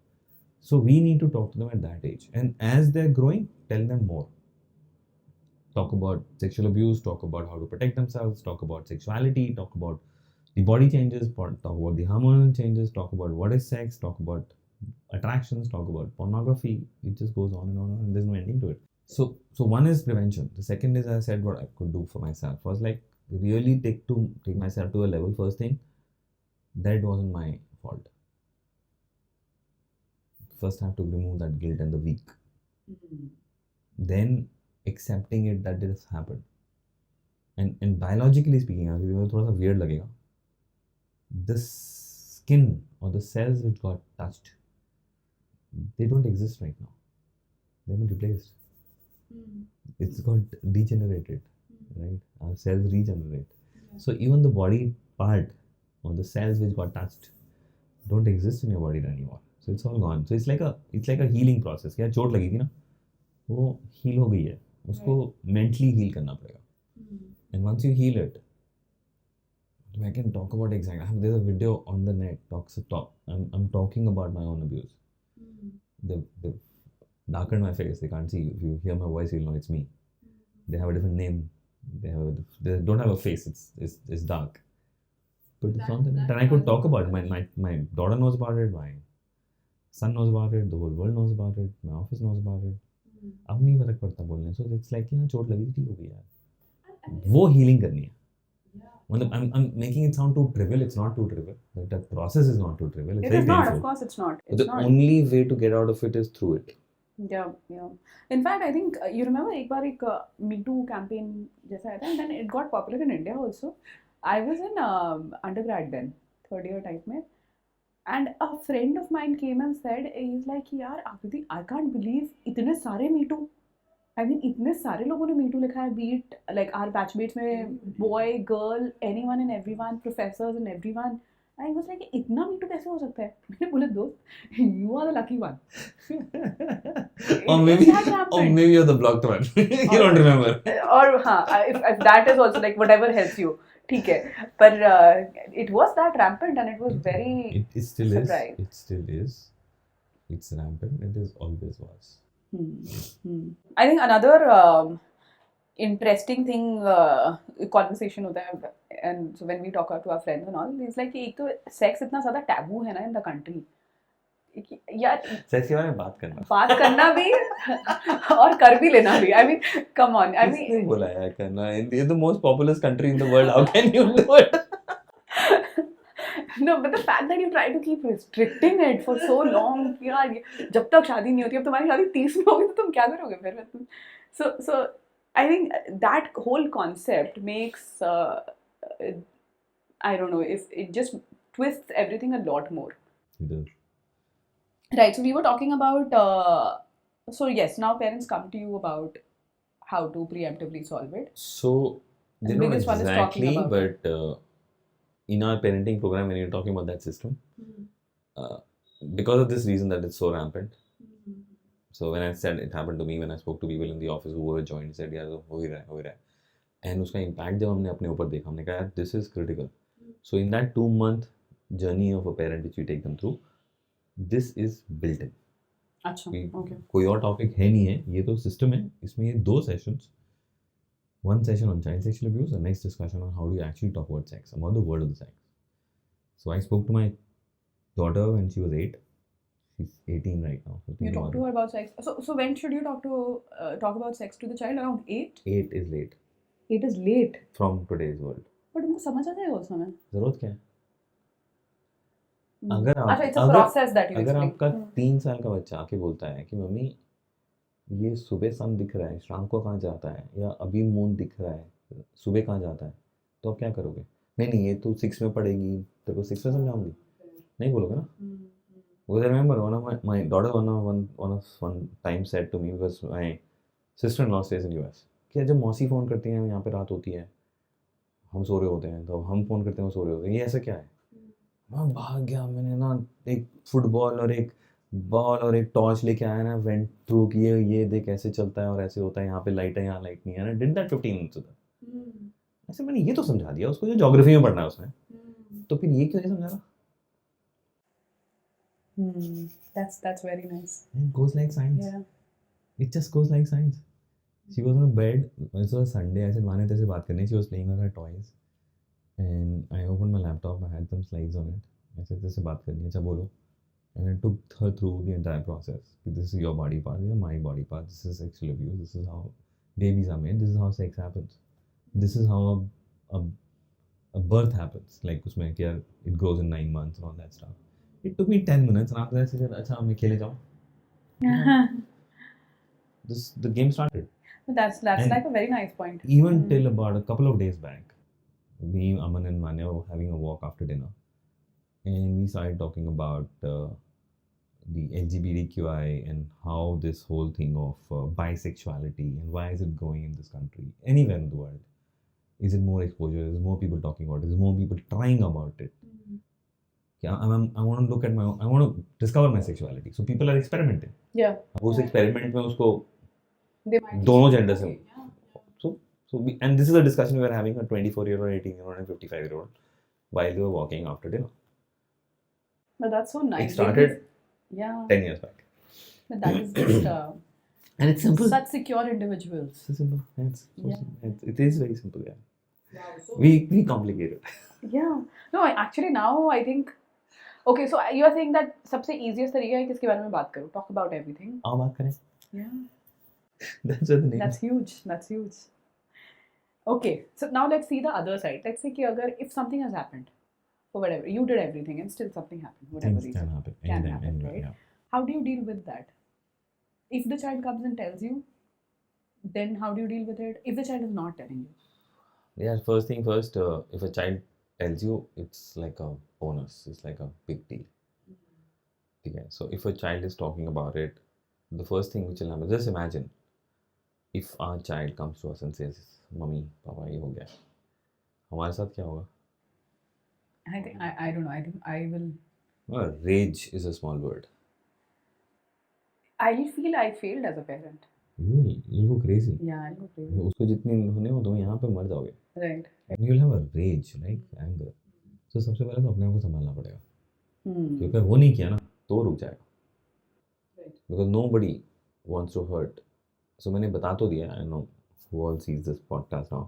So we need to talk to them at that age. And as they're growing, tell them more. Talk about sexual abuse, talk about how to protect themselves, talk about sexuality, talk about the body changes, talk about the hormonal changes, talk about what is sex, talk about attractions, talk about pornography. It just goes on and there's no ending to it. So one is prevention. The second is, I said what I could do for myself. First, like really take myself to a level. First thing, that wasn't my fault. First, I have to remove that guilt and the weak. Then accepting it that this happened. And biologically speaking, अगर थोड़ा सा weird लगेगा, the skin or the cells which got touched, they don't exist right now. They've been replaced. It's got degenerated, right? Our cells regenerate. So even the body part or the cells which got touched don't exist in your body anymore. So it's all gone. So it's like a healing process. क्या चोट लगी थी ना, वो heal हो गई है. उसको mentally heal करना पड़ेगा. And once you heal it, I can talk about exactly. There's a video on the net. I'm talking about my own abuse. They darkened my face. They can't see. If you hear my voice, you'll know it's me. They have a different name. They don't have a face. It's dark. But it's on the net. And I could talk about it. My daughter knows about it. My son knows about it. The whole world knows about it. My office knows about it. अब नहीं फर्क पड़ता बोलने. So it's like यहाँ चोट लगी थी, ठीक हो गई यार. वो healing करनी है. मतलब I'm making it sound too trivial. It's not too trivial. The process is not too trivial. It's it very is not. painful. Of course, it's not. The only way to get out of it is through it. Yeah. In fact, I think you remember एक बार एक Me Too campaign जैसा आया था, and then it got popular in India also. I was in undergrad then, third year type में, and a friend of mine came and said, he's like, यार आकृति, I can't believe इतने सारे Me Too. I mean, इतने सारे लोगों ने Me Too लिखा है, be it like our batchmates में boy, girl, anyone and everyone, professors and everyone. I was like, इतना Me Too कैसे हो सकता है? मैंने बोला दोस्त, you are the lucky one. Or maybe you're the blocked one. You don't remember. Or if that is also like whatever helps you. ठीक है, पर it was that rampant and it was very It still surprised. is. It still is. It's rampant. It is always was. I think another interesting thing conversation होता है, and so when we talk to our friends and all, it's like कि एक तो sex इतना ज़्यादा taboo है ना in the country, यार सेक्स के बारे में बात करना भी और कर भी लेना भी. I mean, come on. I किसने mean, बोला यार करना? India is the most populous country in the world. How can you do it? no, but the fact that you try to keep restricting it for so long, यार जब तक शादी नहीं होती, अब तुम्हारी शादी 30 में होगी तो तुम क्या करोगे फिर? So I think that whole concept makes I don't know, if it just twists everything a lot more. It does. Right, so we were talking about so yes, now parents come to you about how to preemptively solve it. So And they're not biggest one is talking exactly, about but in our parenting program, when you're talking about that system, because of this reason that it's so rampant. So when I said it happened to me, when I spoke to people in the office who were joined, said यार हो ही रहा है, and उसका impact जब हमने अपने ऊपर देखा, हमने कहा यार this is critical. So in that 2-month journey of a parent which we take them through, this is built in. अच्छा, okay. कोई और टॉपिक है नहीं है, ये तो सिस्टम है. इसमें ये 2 sessions, one session on child sexual abuse, the next discussion on how do you actually talk about sex, about the word of the sex. So I spoke to my daughter when she was 8. She's 18 right now. So You talk to her about sex. So when should you talk about sex to the child? Around 8? 8 is late. 8 is late. From today's world. But उनको समझ आ जाएगा उस समय. जरूरत क्या है? it's a process that you अगर explain. आपका 3 साल का बच्चा आके बोलता है कि मम्मी ये सुबह सन दिख रहा है, शाम को कहाँ जाता है, या अभी मून दिख रहा है, सुबह कहाँ जाता है, तो आप क्या करोगे? नहीं ये तो 6 में पढ़ेगी, तेरे को 6 में समझाऊंगी, नहीं बोलोगे ना? Because I remember one of my daughter one time said to me, because my sister-in-law stays in US, कि जब मौसी फ़ोन करती हैं यहाँ पे रात होती है, हम सो रहे होते हैं, तो हम फ़ोन करते हैं वो सो रहे होते हैं, ये ऐसा क्या है? मैं भाग गया, मैंने ना एक फुटबॉल और एक बॉल और एक टॉर्च लेके आया ना, वेंट थ्रू किए, ये देख कैसे चलता है और ऐसे होता है, यहाँ पे लाइट है, यहाँ लाइट नहीं है ना. डिड दैट 15 मिनट्स तक. ऐसे मैंने ये तो समझा दिया उसको, जो ज्योग्राफी में पढ़ना है उसने, तो फिर ये क्यों नहीं समझा रहा? That's very nice. It goes like science. Yeah. It just goes like science. She was on a bed. It was Sunday. I said, "माने तेरे से बात करनी." She was playing with her toys, and I opened my laptop. I had some slides on it. I said, "तेरे से बात करनी है, अच्छा बोलो." And I took her through the entire process. This is your body part. This is my body part. This is sexual abuse. This is how babies are made. This is how sex happens. This is how a birth happens. Like उसमें क्या, it grows in 9 months and all that stuff. It took me 10 minutes, and after that, I said, "अच्छा, मैं खेले जाऊँ." The game started. That's And like a very nice point. Even till about a couple of days back, me, Aman, and Manya were having a walk after dinner, and we started talking about the LGBTQI and how this whole thing of bisexuality and why is it growing in this country, anywhere in the world. Is it more exposure? Is more people talking about it? Is more people trying about it? I want to look at I want to discover my sexuality. So people are experimenting. Yeah. उस experiment में उसको They might दोनों genders हैं. And this is a discussion we were having, a 24-year-old, 18-year-old, and 55-year-old, while we were walking after dinner. But that's so nice. It started 10 years back. But that is just and it's simple. Such secure individuals. It's simple. It is very simple. Yeah. Wow, so we complicate it. Yeah. No, actually now I think. Okay, so you are saying that सबसे easiest तरीका है किसके बारे में बात करो? Talk about everything. आओ बात करें. Yeah. That's what the name. That's huge. That's huge. Okay, so now let's see the other side. Let's say कि अगर if something has happened, for whatever, you did everything and still something happened, whatever Things reason. can happen. Can Anytime, happen, anywhere, right? yeah. How do you deal with that? If the child comes and tells you, then how do you deal with it? If the child is not telling you? Yeah, first thing first, if a child tells you, it's like a bonus. It's like a big deal. Okay, so if a child is talking about it, the first thing which will happen, just imagine if our child comes to us and says, "Mummy, Papa, ये हो गया," हमारे साथ क्या होगा? I think I don't know. I think I will. Well, rage is a small word. I feel I failed as a parent. You'll go crazy. Yeah, I'll go crazy. उसको जितनी होने हो तुम यहाँ पे मर जाओगे. Right. and you'll have a rage, like anger. So सबसे पहले तो अपने आप को संभालना पड़ेगा, क्योंकि अगर वो नहीं किया ना तो रुक जाएगा, because nobody wants to hurt. So मैंने बता तो दिया, I know who all sees this podcast now.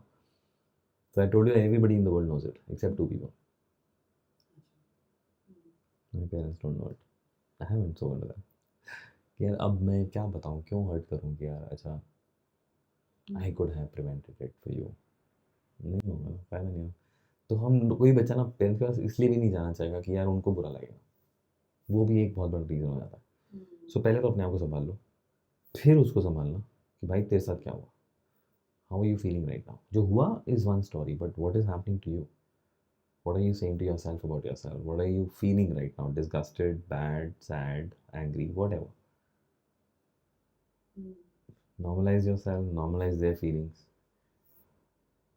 So I told you everybody in the world knows it except 2 people. My parents don't know it. I haven't told them. कि यार अब मैं क्या बताऊँ, क्यों हर्ट करूँ कि यार अच्छा I could have prevented it for you. नहीं होगा, फायदा नहीं होगा. तो हम कोई बच्चा ना पेरेंट्स के पास इसलिए भी नहीं जाना चाहेगा कि यार उनको बुरा लगेगा. वो भी एक बहुत बड़ा रीज़न हो जाता है. सो पहले तो अपने आप को संभाल लो, फिर उसको संभालना कि भाई तेरे साथ क्या हुआ, how are you feeling right now. जो हुआ is one story, but what is happening to you, what are you saying to yourself about yourself, what are you feeling right now, disgusted, bad, sad, angry, whatever. Normalize yourself, normalize their feelings,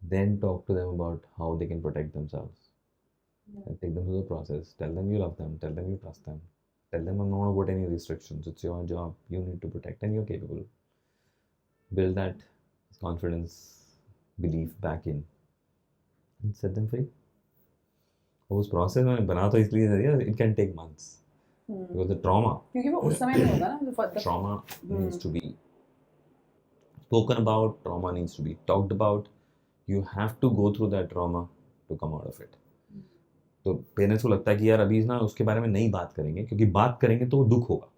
then talk to them about how they can protect themselves. And take them through the process, tell them you love them, tell them you trust them, tell them I'm not going to put any restrictions, it's your job, you need to protect and you're capable. Build that confidence, belief back in and set them free. उस process में बना तो इसलिए दिया, it can take months, because the trauma, क्योंकि वो उस समय में होगा ना, trauma needs to be spoken about, trauma needs to be talked about. You have to go through that trauma to come out of it. तो parents को लगता है कि यार अभी ना उसके बारे में नहीं बात करेंगे, क्योंकि बात करेंगे तो वो दुख होगा,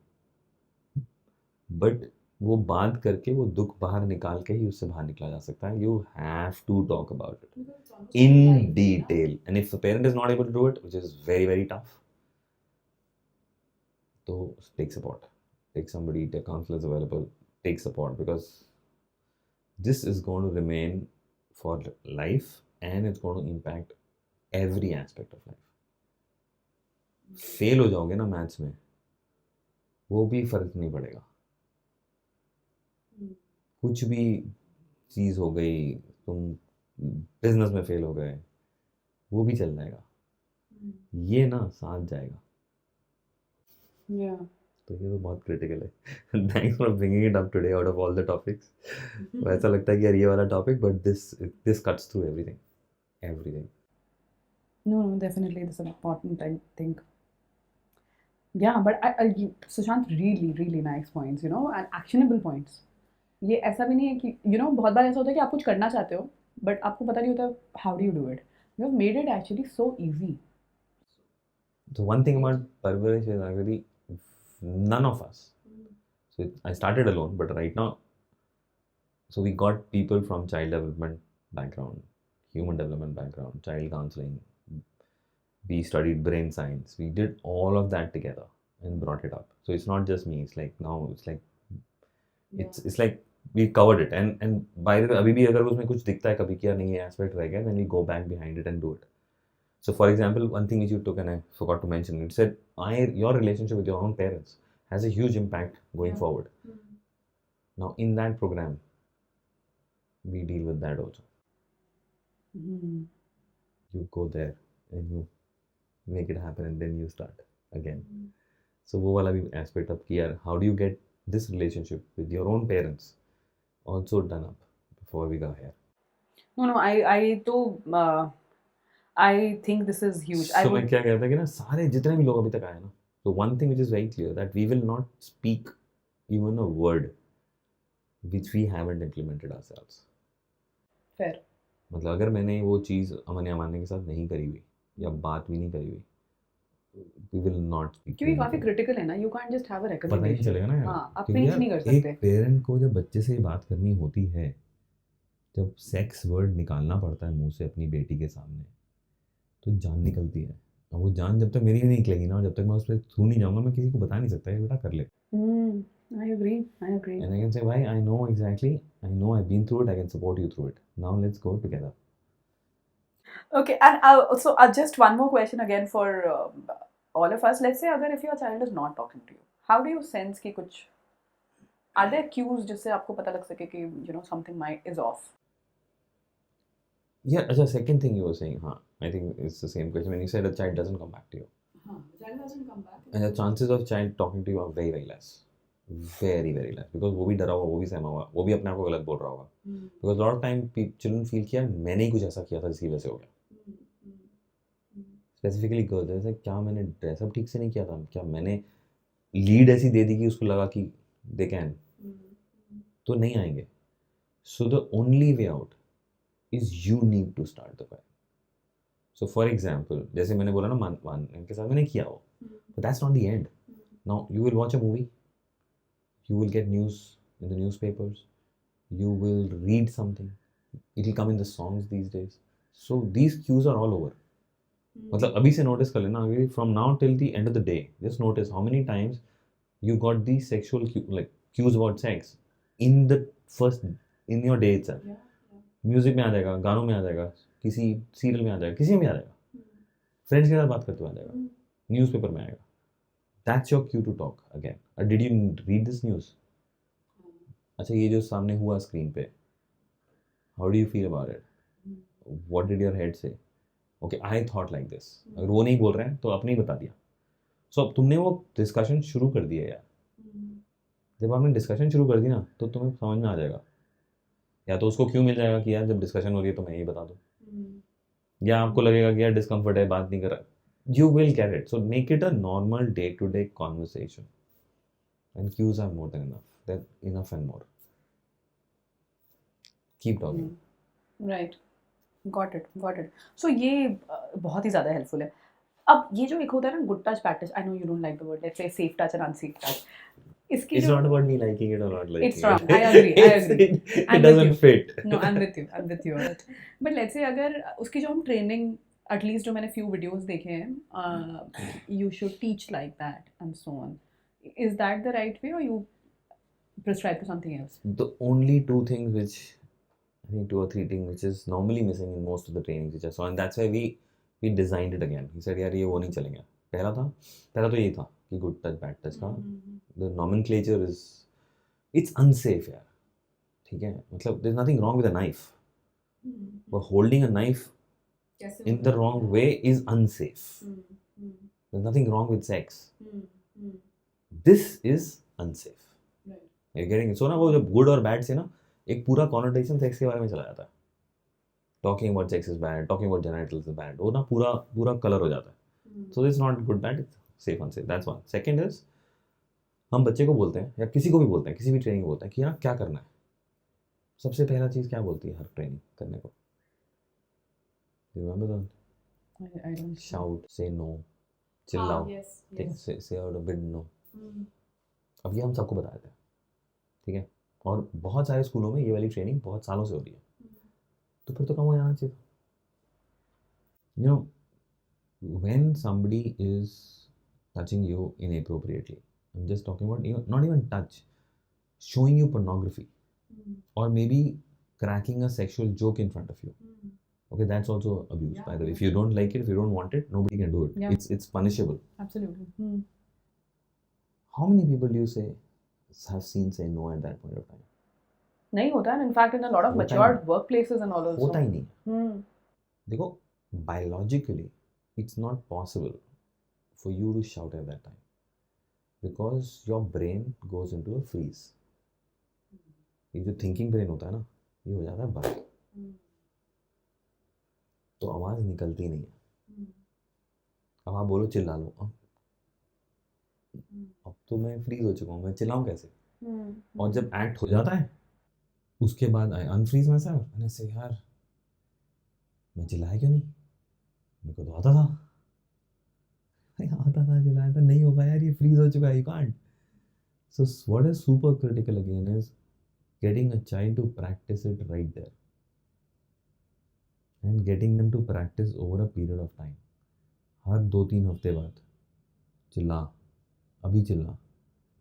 बट वो बात करके वो दुख बाहर निकाल के ही उससे बाहर निकला जा सकता है. You have to talk about it in detail, and if the parent is not able to do it, which is very very tough, so take support, take somebody, take counselors available, take support, because this is going to remain for life and it's going to impact every aspect of life. Fail हो जाओगे ना maths में, वो भी फर्क नहीं पड़ेगा. कुछ भी चीज़ हो गई, तुम बिजनेस में फेल हो गए, वो भी चल जाएगा, ये ना साथ जाएगा. तो ये तो बहुत क्रिटिकल है. Thanks for bringing it up today out of all the topics. ऐसा लगता है कि यार ये वाला topic, but this cuts through everything. No, definitely this is important, I think. Yeah, but Sushant, really nice points, and actionable points. ये ऐसा भी नहीं है कि बहुत बार ऐसा होता है कि आप कुछ करना चाहते हो बट आपको पता नहीं होता how do you do it. You have made it actually so easy. So one thing about Parvarish is actually none of us. So I started alone, but right now, so we got people from child development background, human development background, child counseling. We studied brain science. We did all of that together and brought it up. So it's not just me. It's like now it's like it's like we covered it. And by the way, अभी भी अगर उसमें कुछ दिखता है कभी कि यार नहीं ये aspect रह गया, then we go back behind it and do it. So for example, one thing which you took and I forgot to mention, it said your relationship with your own parents has a huge impact going forward. Now in that program, we deal with that also. You go there and you make it happen and then you start again. So वो वाला भी aspect up कि यार how do you get this relationship with your own parents also done up before we got here. No, I think this is huge. So मैं क्या कहता कि ना सारे जितने भी लोग अभी तक आए ना, so one thing which is very clear that we will not speak even a word which we haven't implemented ourselves. Fair. मतलब अगर मैंने वो चीज़ अमन या मानने के साथ नहीं करी हुई या बात भी नहीं करी हुई, we will not speak. क्योंकि काफी क्रिटिकल है ना, you can't just have a recommendation. पता ही चलेगा ना यार. हाँ, आप प्रीच नहीं कर सकते. एक पेरेंट को जब बच्चे से बात करनी होती है, जब सेक्स वर्ड निकालना पड़ता है मुंह से अपनी बेटी के सामने, तो जान निकलती है. और वो जान जब तक मेरी नहीं निकलेगी ना, जब तक मैं उस पर थ्रू नहीं जाऊंगा, मैं किसी को बता नहीं सकता कि बेटा कर ले. I agree. And I can say, why? I know exactly. I know I've been through it. I can support you through it. Now let's go together. Okay, and so just one more question again for all of us. Let's say अगर if your child is not talking to you, how do you sense कि कुछ are there cues जिससे आपको पता लग सके कि something is off? Yeah, the second thing you were saying, I think it's the same question. When you said a child doesn't come back to you. The child doesn't come back. And the chances of child talking to you are very, very less. Very very less, because वो भी डरा हुआ, वो भी सहमा हुआ, वो भी अपने आप को गलत बोल रहा होगा, because lot of time children feel किया मैंने ही कुछ ऐसा किया था जिसकी वजह से हो गया। स्पेसिफिकली गर्ल्स, जैसे क्या मैंने ड्रेसअप ठीक से नहीं किया था, क्या मैंने लीड ऐसी दे दी कि उसको लगा कि दे कैन, तो नहीं आएंगे। So the only way out is you need to start the fire. So for example, जैसे मैंने बोला ना, मान के साथ मैंने किया हो, but that's not the end. Now you will watch a movie, you will get news in the newspapers, you will read something, it will come in the songs these days, so these cues are all over. मतलब अभी से notice कर लेना, अभी from now till the end of the day, just notice how many times you got these sexual cues about sex in the first, in your day itself. Music में आ जाएगा, गानों में आ जाएगा, किसी सीरियल में आ जाएगा, किसी में भी आ जाएगा, फ्रेंड्स के साथ बात करते हुए आ जाएगा, न्यूज़पेपर में आएगा. That's your cue to talk again. Did you read this news? अच्छा, ये जो सामने हुआ स्क्रीन पे, how do you feel about it? What did your head say? Okay, I thought like this. अगर वो नहीं बोल रहे हैं तो आपने ही बता दिया. So अब तुमने वो डिस्कशन शुरू कर दिया यार. जब आपने डिस्कशन शुरू कर दी ना, तो तुम्हें समझ में आ जाएगा, या तो उसको क्यों मिल जाएगा कि यार जब डिस्कशन हो रही है तो मैं ही बता दूँ, या आपको लगेगा कि यार डिस्कम्फर्ट है, बात नहीं कर रहा. You will get it. So make it a normal day-to-day conversation. And cues are more than enough. They're enough and more. Keep talking. Right. Got it. So ये बहुत ही ज़्यादा हेल्पफुल है. अब ये जो एक होता है ना good touch bad touch, I know you don't like the word, let's say safe touch and unsafe touch. It's not about me liking it or not liking it. It's wrong. I agree. It doesn't fit. No, I'm with you on it. But let's say अगर उसकी जो हम training, at least जो मैंने few videos देखे हैं, you should teach like that and so on, is that the right way और you prescribe to something else? The only two things which, I think 2 or 3 things which is normally missing in most of the trainings which I saw, and that's why we designed it again. He said यार ये वो नहीं चलेंगे. पहला तो यही था कि गुड टच बैड टच का the nomenclature is, it's unsafe यार. ठीक है, मतलब there's nothing wrong with a knife, but holding a knife in the wrong way is unsafe. There's nothing wrong with sex. This is unsafe. You're getting it? So ना वो जब good और bad से ना एक पूरा कॉनोटेशन सेक्स के बारे में चला जाता है. Talking about sex is bad, talking about genitals is bad, वो ना पूरा कलर हो जाता है. So it's not good bad, it's safe unsafe. That's one. Second is, हम बच्चे को बोलते हैं या किसी को भी बोलते हैं, किसी भी ट्रेनिंग बोलते हैं कि यार क्या करना है. सबसे पहला चीज़ क्या बोलती है हर ट्रेनिंग करने को? Remember that? I don't. Shout, say no, चिल्लाओ, yes. say out a big no. अब ये हम सबको बता देते हैं, ठीक है, और बहुत सारे स्कूलों में ये वाली ट्रेनिंग बहुत सालों से हो रही है, तो फिर तो कम हो जाना चाहिए. You know, when somebody is touching you inappropriately, I'm just talking about not even touch, showing you pornography, or maybe cracking a sexual joke in front of you. Okay, that's also abuse, by the way. If you don't like it, if you don't want it, nobody can do it. Yeah. It's punishable. Absolutely. How many people do you say have seen say no at that point of time? नहीं होता है. In fact, in a lot of matured workplaces and all also. होता ही नहीं. देखो, biologically, it's not possible for you to shout at that time because your brain goes into a freeze. ये जो thinking brain होता है ना, ये हो जाता है बंद, तो आवाज़ निकलती नहीं है. अब आप बोलो चिल्ला लो, अब तो मैं फ्रीज हो चुका हूँ, मैं चिल्लाऊँ कैसे? और जब एक्ट हो जाता है उसके बाद I unfreeze my self and I say यार मैं चिल्लाया क्यों नहीं, मेरे को तो आता था चिल्लाया था, नहीं होगा यार, ये फ्रीज हो चुका है, you can't. So what is super critical again is getting a child to practise it right there and getting them to practice over a period of time. हर 2-3 हफ्ते बाद चिल्ला, अभी चिल्ला.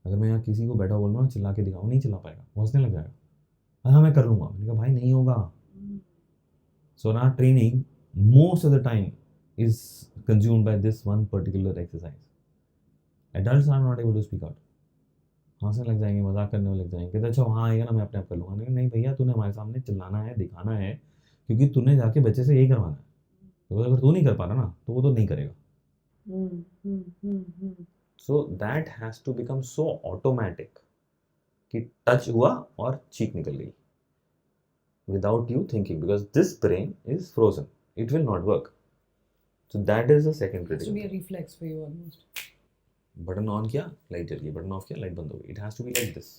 अगर मैं यहाँ किसी को बैठा बोल रहा हूँ चिल्ला के दिखाऊँ, नहीं चिल्ला पाएगा, वो हंसने लग जाएगा. हाँ मैं कर लूँगा. मैंने कहा भाई नहीं होगा. So now training most of the time is consumed by this one particular exercise. Adults are not able to speak out. हंसने लग जाएंगे, मजाक करने लग जाएंगे, कहते अच्छा वहाँ आएगा ना मैं अपने आप कर लूँगा. नहीं भैया, तूने हमारे सामने चिल्लाना है, दिखाना है, क्योंकि तूने जाके बच्चे से यही करवाना है. तो अगर तू नहीं कर पा रहा ना तो वो तो नहीं करेगा. So that has to become so automatic कि टच हुआ और चीख निकल गई without you thinking, because this brain is frozen, it will not work. So that is the second It has to critical be a thing. reflex for you almost. Button on किया, light जल गई, button of किया, light बंद हो गई. It has to be like this.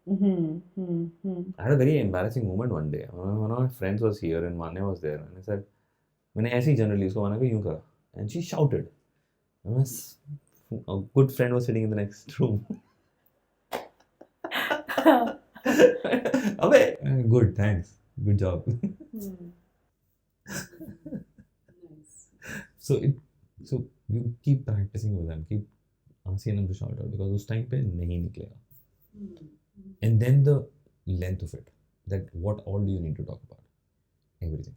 I had a very embarrassing moment one day. One of my friends was here and Manya was there, and I said, मैंने ऐसे ही generally उसको माना कि यूं करा, and she shouted. And a good friend was sitting in the next room. अबे, good, thanks, good job. So you keep practicing with them, keep asking them to shout out, because उस time पे नहीं निकलेगा. And then the length of it, that what all do you need to talk about? Everything.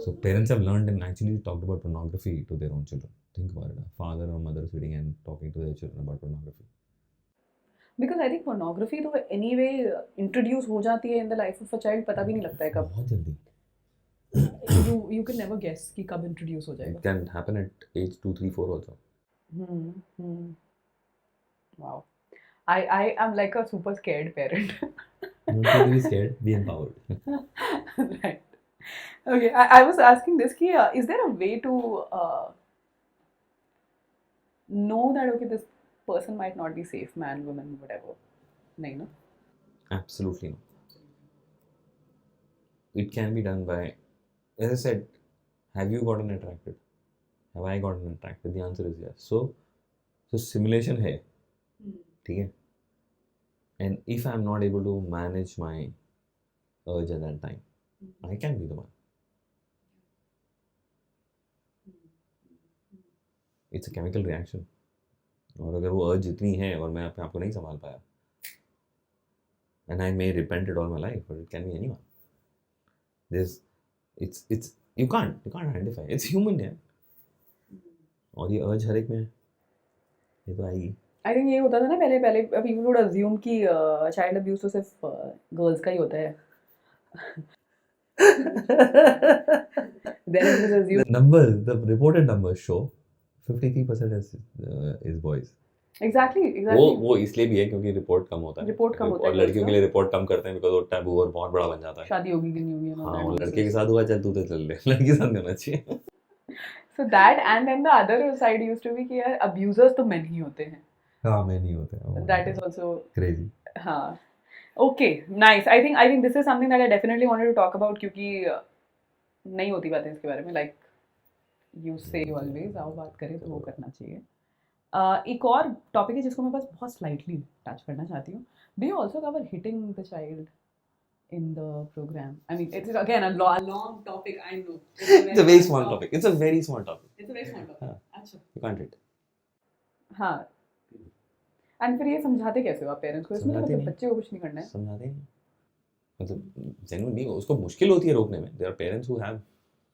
So parents have learned and actually talked about pornography to their own children. Think about it. A father or mother sitting and talking to their children about pornography. Because I think pornography तो anyway introduce हो जाती है in the life of a child, पता भी नहीं लगता है कब. बहुत जल्दी. You can never guess कि कब introduce हो जाएगा. It can happen at age 2, 3, 4 also. Wow. I am like a super scared parent. Don't be scared, be empowered. Right. Okay, I was asking this ki, is there a way to know that okay, this person might not be safe, man, woman, whatever? Nahin, no? Absolutely no. It can be done by, as I said, have you gotten attracted? Have I gotten attracted? The answer is yes. So simulation hai. ठीक है? And if I'm not able to manage my urge at that time, I can be the one. It's a chemical reaction. और अगर वो urge इतनी है और मैं अपने आप को नहीं संभाल पाया, and I may repent it all my life, but it can be anyone. You can't identify. It's human, yeah. और ये urge हर एक में है. ये तो आएगी. I think ये होता था ना पहले people would assume कि child abuse तो सिर्फ girls का ही होता है. Then it was assumed. The reported numbers show 53% is boys. Exactly. वो इसलिए भी है क्योंकि रिपोर्ट कम होता है. रिपोर्ट कम होता है. और लड़कियों के लिए रिपोर्ट कम करते हैं बिकॉज वो टैबू और बहुत बड़ा बन जाता है. शादी होगी कि नहीं होगी. हाँ, वो लड़के के साथ हुआ, चल तू तो चल ले, लड़के के साथ नहीं होना चाहिए. So that, and then the other side used to be कि यार abusers तो men ही होते हैं. हाँ, मैं नहीं होते. That is also crazy. हाँ. Okay, nice. I think this is something that I definitely wanted to talk about क्योंकि नहीं होती बातें इसके बारे में. Like you say always, आओ बात करें तो वो करना चाहिए. एक और टॉपिक है जिसको मैं बस बहुत स्लाइटली टच करना चाहती हूँ. Do you also cover hitting the child in the program? I mean, it's again a long topic. I know. It's a very small topic. It's a very small topic. It's a very small topic. अच्छा. You can't hit. हाँ. And फिर ये समझाते कैसे हो आप parents को? इसमें मतलब बच्चे को कुछ नहीं करना है. समझाते हैं. मतलब genuinely उसको मुश्किल होती है रोकने में. There are parents who have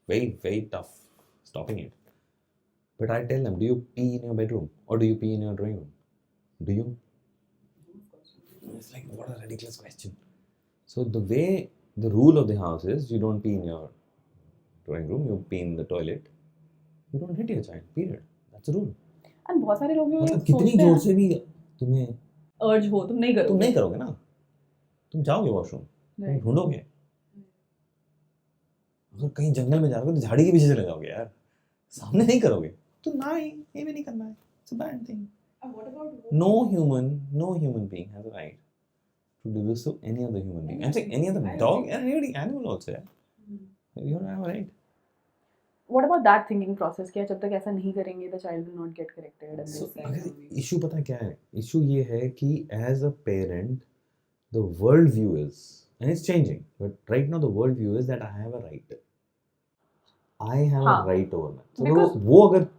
very tough stopping it. But I tell them, do you pee in your bedroom or do you pee in your drawing room? Do you? It's like, what a ridiculous question. So the rule of the house is you don't pee in your drawing room, you pee in the toilet. You don't hit your child, period. That's the rule. And बहुत सारे लोग मतलब कितनी जोर से भी तुम्हें अर्ज हो तुम नहीं करोगे ना. तुम जाओगे वॉशरूम, तुम ढूंढोगे. अगर कहीं जंगल में जा रहे हो तो झाड़ी के पीछे चले जाओगे यार. सामने नहीं करोगे तो ना ही ये भी नहीं करना है. It's a bad thing. What about No human being has a right to do this to any other human being. I'm saying any other dog, any animal also. Yeah. You don't have a right. What about that thinking process? क्या जब तक ऐसा नहीं करेंगे the child will not get corrected. And So अगर issue पता है क्या है? Issue ये है कि as a parent, the world view is, and it's changing, but right now the world view is that I have a right. I have a right over that. So because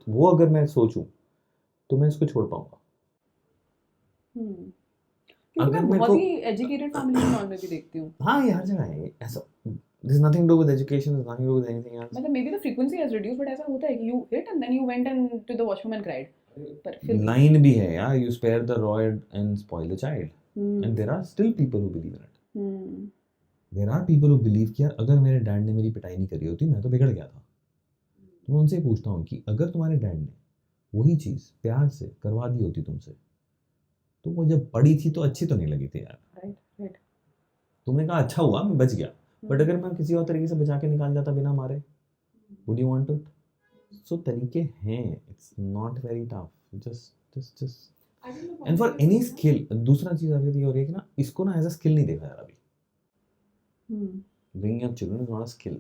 वो अगर मैं सोचूं तो मैं इसको छोड़ पाऊंगा. क्योंकि मैं बहुत ही एजुकेटेड फैमिली में भी देखती हूँ. हाँ, ये हर जगह है ऐसा. There's nothing to do with education. There's nothing to do with anything else. मतलब maybe the frequency has reduced, but ऐसा होता है कि you hit and then you went to the washroom and cried. पर फिर line भी है यार. You spare the rod and spoil the child. And there are still people who believe in it. There are people who believe कि यार अगर मेरे dad ने मेरी पिटाई नहीं करी होती मैं तो बिगड़ गया था. तो मैं उनसे पूछता हूँ कि अगर तुम्हारे डैड ने वही चीज़ प्यार से करवा दी होती तुमसे तो वो जब पड़ी थी तो अच्छी तो नहीं लगी थी यार. Right. तुमने कहा अच्छा हुआ मैं बच गया, बट अगर मैं किसी और तरीके से बचा के निकाल जाता बिना मारे, would you want to? So तरीके हैं, it's not very tough, just and for any skill. दूसरा चीज आगे ये हो रही है कि ना इसको ना एज अ स्किल नहीं देखा जा रहा अभी. Bringing up children is not a skill.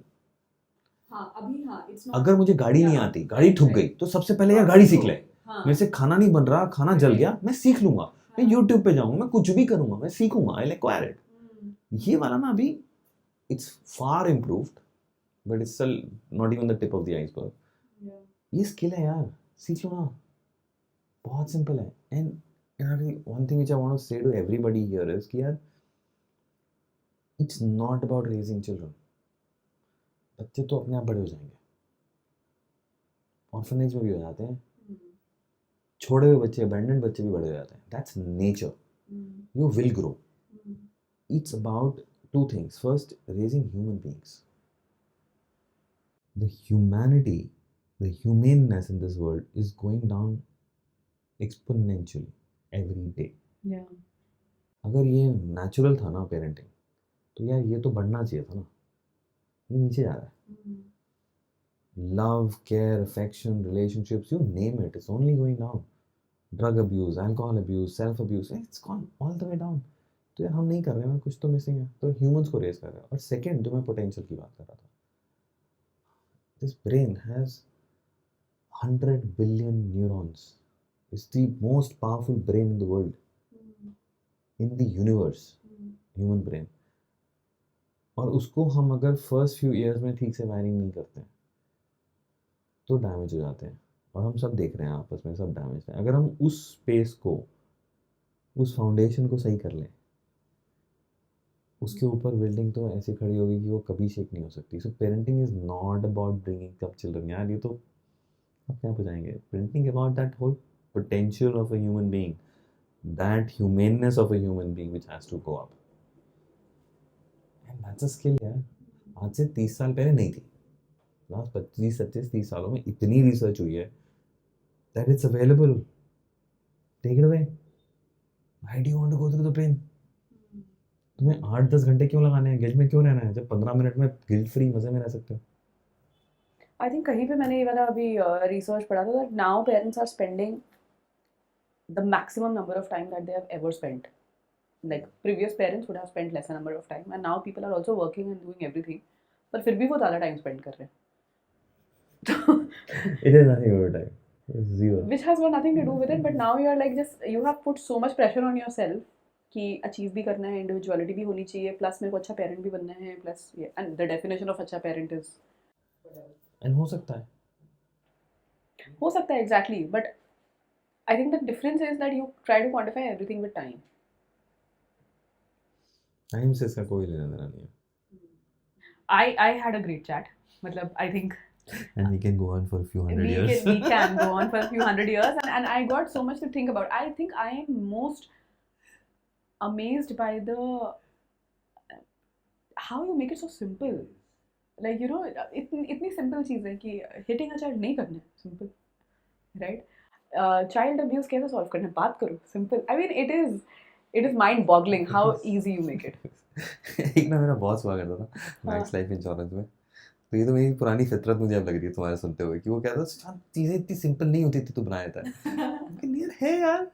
it's not. अगर मुझे गाड़ी नहीं आती, गाड़ी ठुक गई, तो सबसे पहले यार गाड़ी सीख ले. मेरे से खाना नहीं बन रहा, खाना जल गया, मैं सीख लूंगा, मैं YouTube पे जाऊंगा, मैं कुछ भी करूंगा, मैं सीखूंगा, I'll acquire it. ये वाला ना अभी it's far improved, but it's still not even the tip of the iceberg. ये स्किल है यार, सीख लो ना, बहुत सिंपल है. And one thing which I want to say to everybody here is कि यार it's not about raising children. बच्चे तो अपने आप बड़े हो जाएंगे, ऑर्फनेज में भी हो जाते हैं, छोड़े हुए बच्चे, अबैंडन्ड बच्चे भी बड़े हो जाते हैं. That's nature. You will grow. It's about two things. First, raising human beings. The humanity, the humaneness in this world is going down exponentially every day. Yeah. अगर ये नेचुरल था ना पेरेंटिंग, तो यार ये तो बढ़ना चाहिए था ना, ये नीचे जा रहा है. Love, care, affection, relationships, you name it, it's only going down. Drug abuse, alcohol abuse, self abuse, it's gone all the way down. तो यार हम नहीं कर रहे हैं, कुछ तो मिसिंग है, तो ह्यूमंस को रेस कर रहे हैं. और सेकेंड, जो मैं पोटेंशियल की बात कर रहा था, this brain has 100 billion neurons. It's the most powerful brain in the world, in the universe, human brain. और उसको हम अगर फर्स्ट फ्यू ईयर्स में ठीक से वायरिंग नहीं करते हैं तो डैमेज हो जाते हैं. और हम सब देख रहे हैं आपस में, सब डैमेज है. अगर हम उस स्पेस को, उस फाउंडेशन को सही कर लें, उसके ऊपर बिल्डिंग तो ऐसी खड़ी होगी कि वो कभी शेक नहीं हो सकती. So parenting is not about bringing up children. यार ये तो अपने आप हो जाएंगे. Parenting about that whole potential of a human being, that humaneness of a human being which has to go up, and that's a skill यार. आज से 30 साल पहले नहीं थी. लास्ट 25-30 सालों में इतनी रिसर्च हुई है that it's available. Take it away. Why do you want to go through the pain? तुम्हें 8-10 घंटे क्यों लगाने हैं, गिल्ट में क्यों रहना है, जब 15 मिनट में गिल्ट फ्री मजे में रह सकते हो. I think कहीं पे मैंने ये वाला अभी रिसर्च पढ़ा था that now parents are spending the maximum number of time that they have ever spent. Like previous parents would have spent lesser number of time, and now people are also working and doing everything, पर फिर भी वो ज़्यादा time spend कर रहे हैं. It is nothing over time. It's zero. Which has got nothing to do with it, but now you are like just you have put so much pressure on yourself कि achieve भी करना है, individuality भी होनी चाहिए, plus मेरे को अच्छा पेरेंट भी बनना है, प्लस ये एंड द डेफिनेशन ऑफ अच्छा पेरेंट इज And हो सकता है exactly. But I think the difference is that you try to quantify everything with time. Time से इसका कोई लेना देना नहीं है. I had a great chat. मतलब I think And we can go on for a few hundred years. we can go on for a few hundred years, and I got so much to think about. I think I am most amazed by the how you make it so simple. Like, you know, इतनी simple चीज़ है कि hitting a child नहीं करना है, simple, right? Child abuse कैसे solve करना है, बात करो, simple. I mean, it is mind boggling how easy you make it. एक ना मेरा बॉस हुआ करता था मैक्स लाइफ इंश्योरेंस में. तो ये तो मेरी पुरानी फितरत मुझे अब लग रही है तुम्हारे सुनते हुए, कि वो कहता था चीज़ें इतनी सिंपल नहीं होती थी, तू बना देता है. लेकिन यार है यार,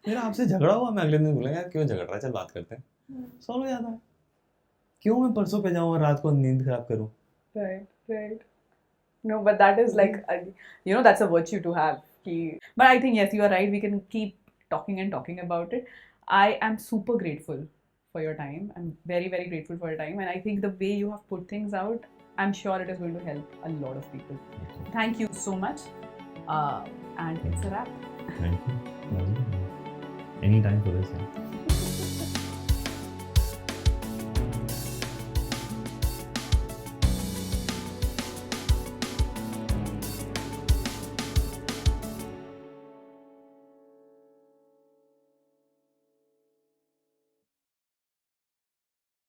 मेरा आपसे झगड़ा हुआ, मैं अगले दिन बोला यार क्यों झगड़ रहा है, चल बात करते हैं, सॉल्व हो जाता है. क्यों मैं परसों पे जाऊँ और रात को नींद खराब करूँ. Right. No, but that is like, you know, that's a virtue to have. But I think, yes, you are right. We can keep talking and talking about it. I am super grateful for your time. I'm very, very grateful for your time. And I think the way you have put things out, I'm sure it is going to help a lot of people. Thank you so much. And it's a wrap. Thank you. Anytime for this.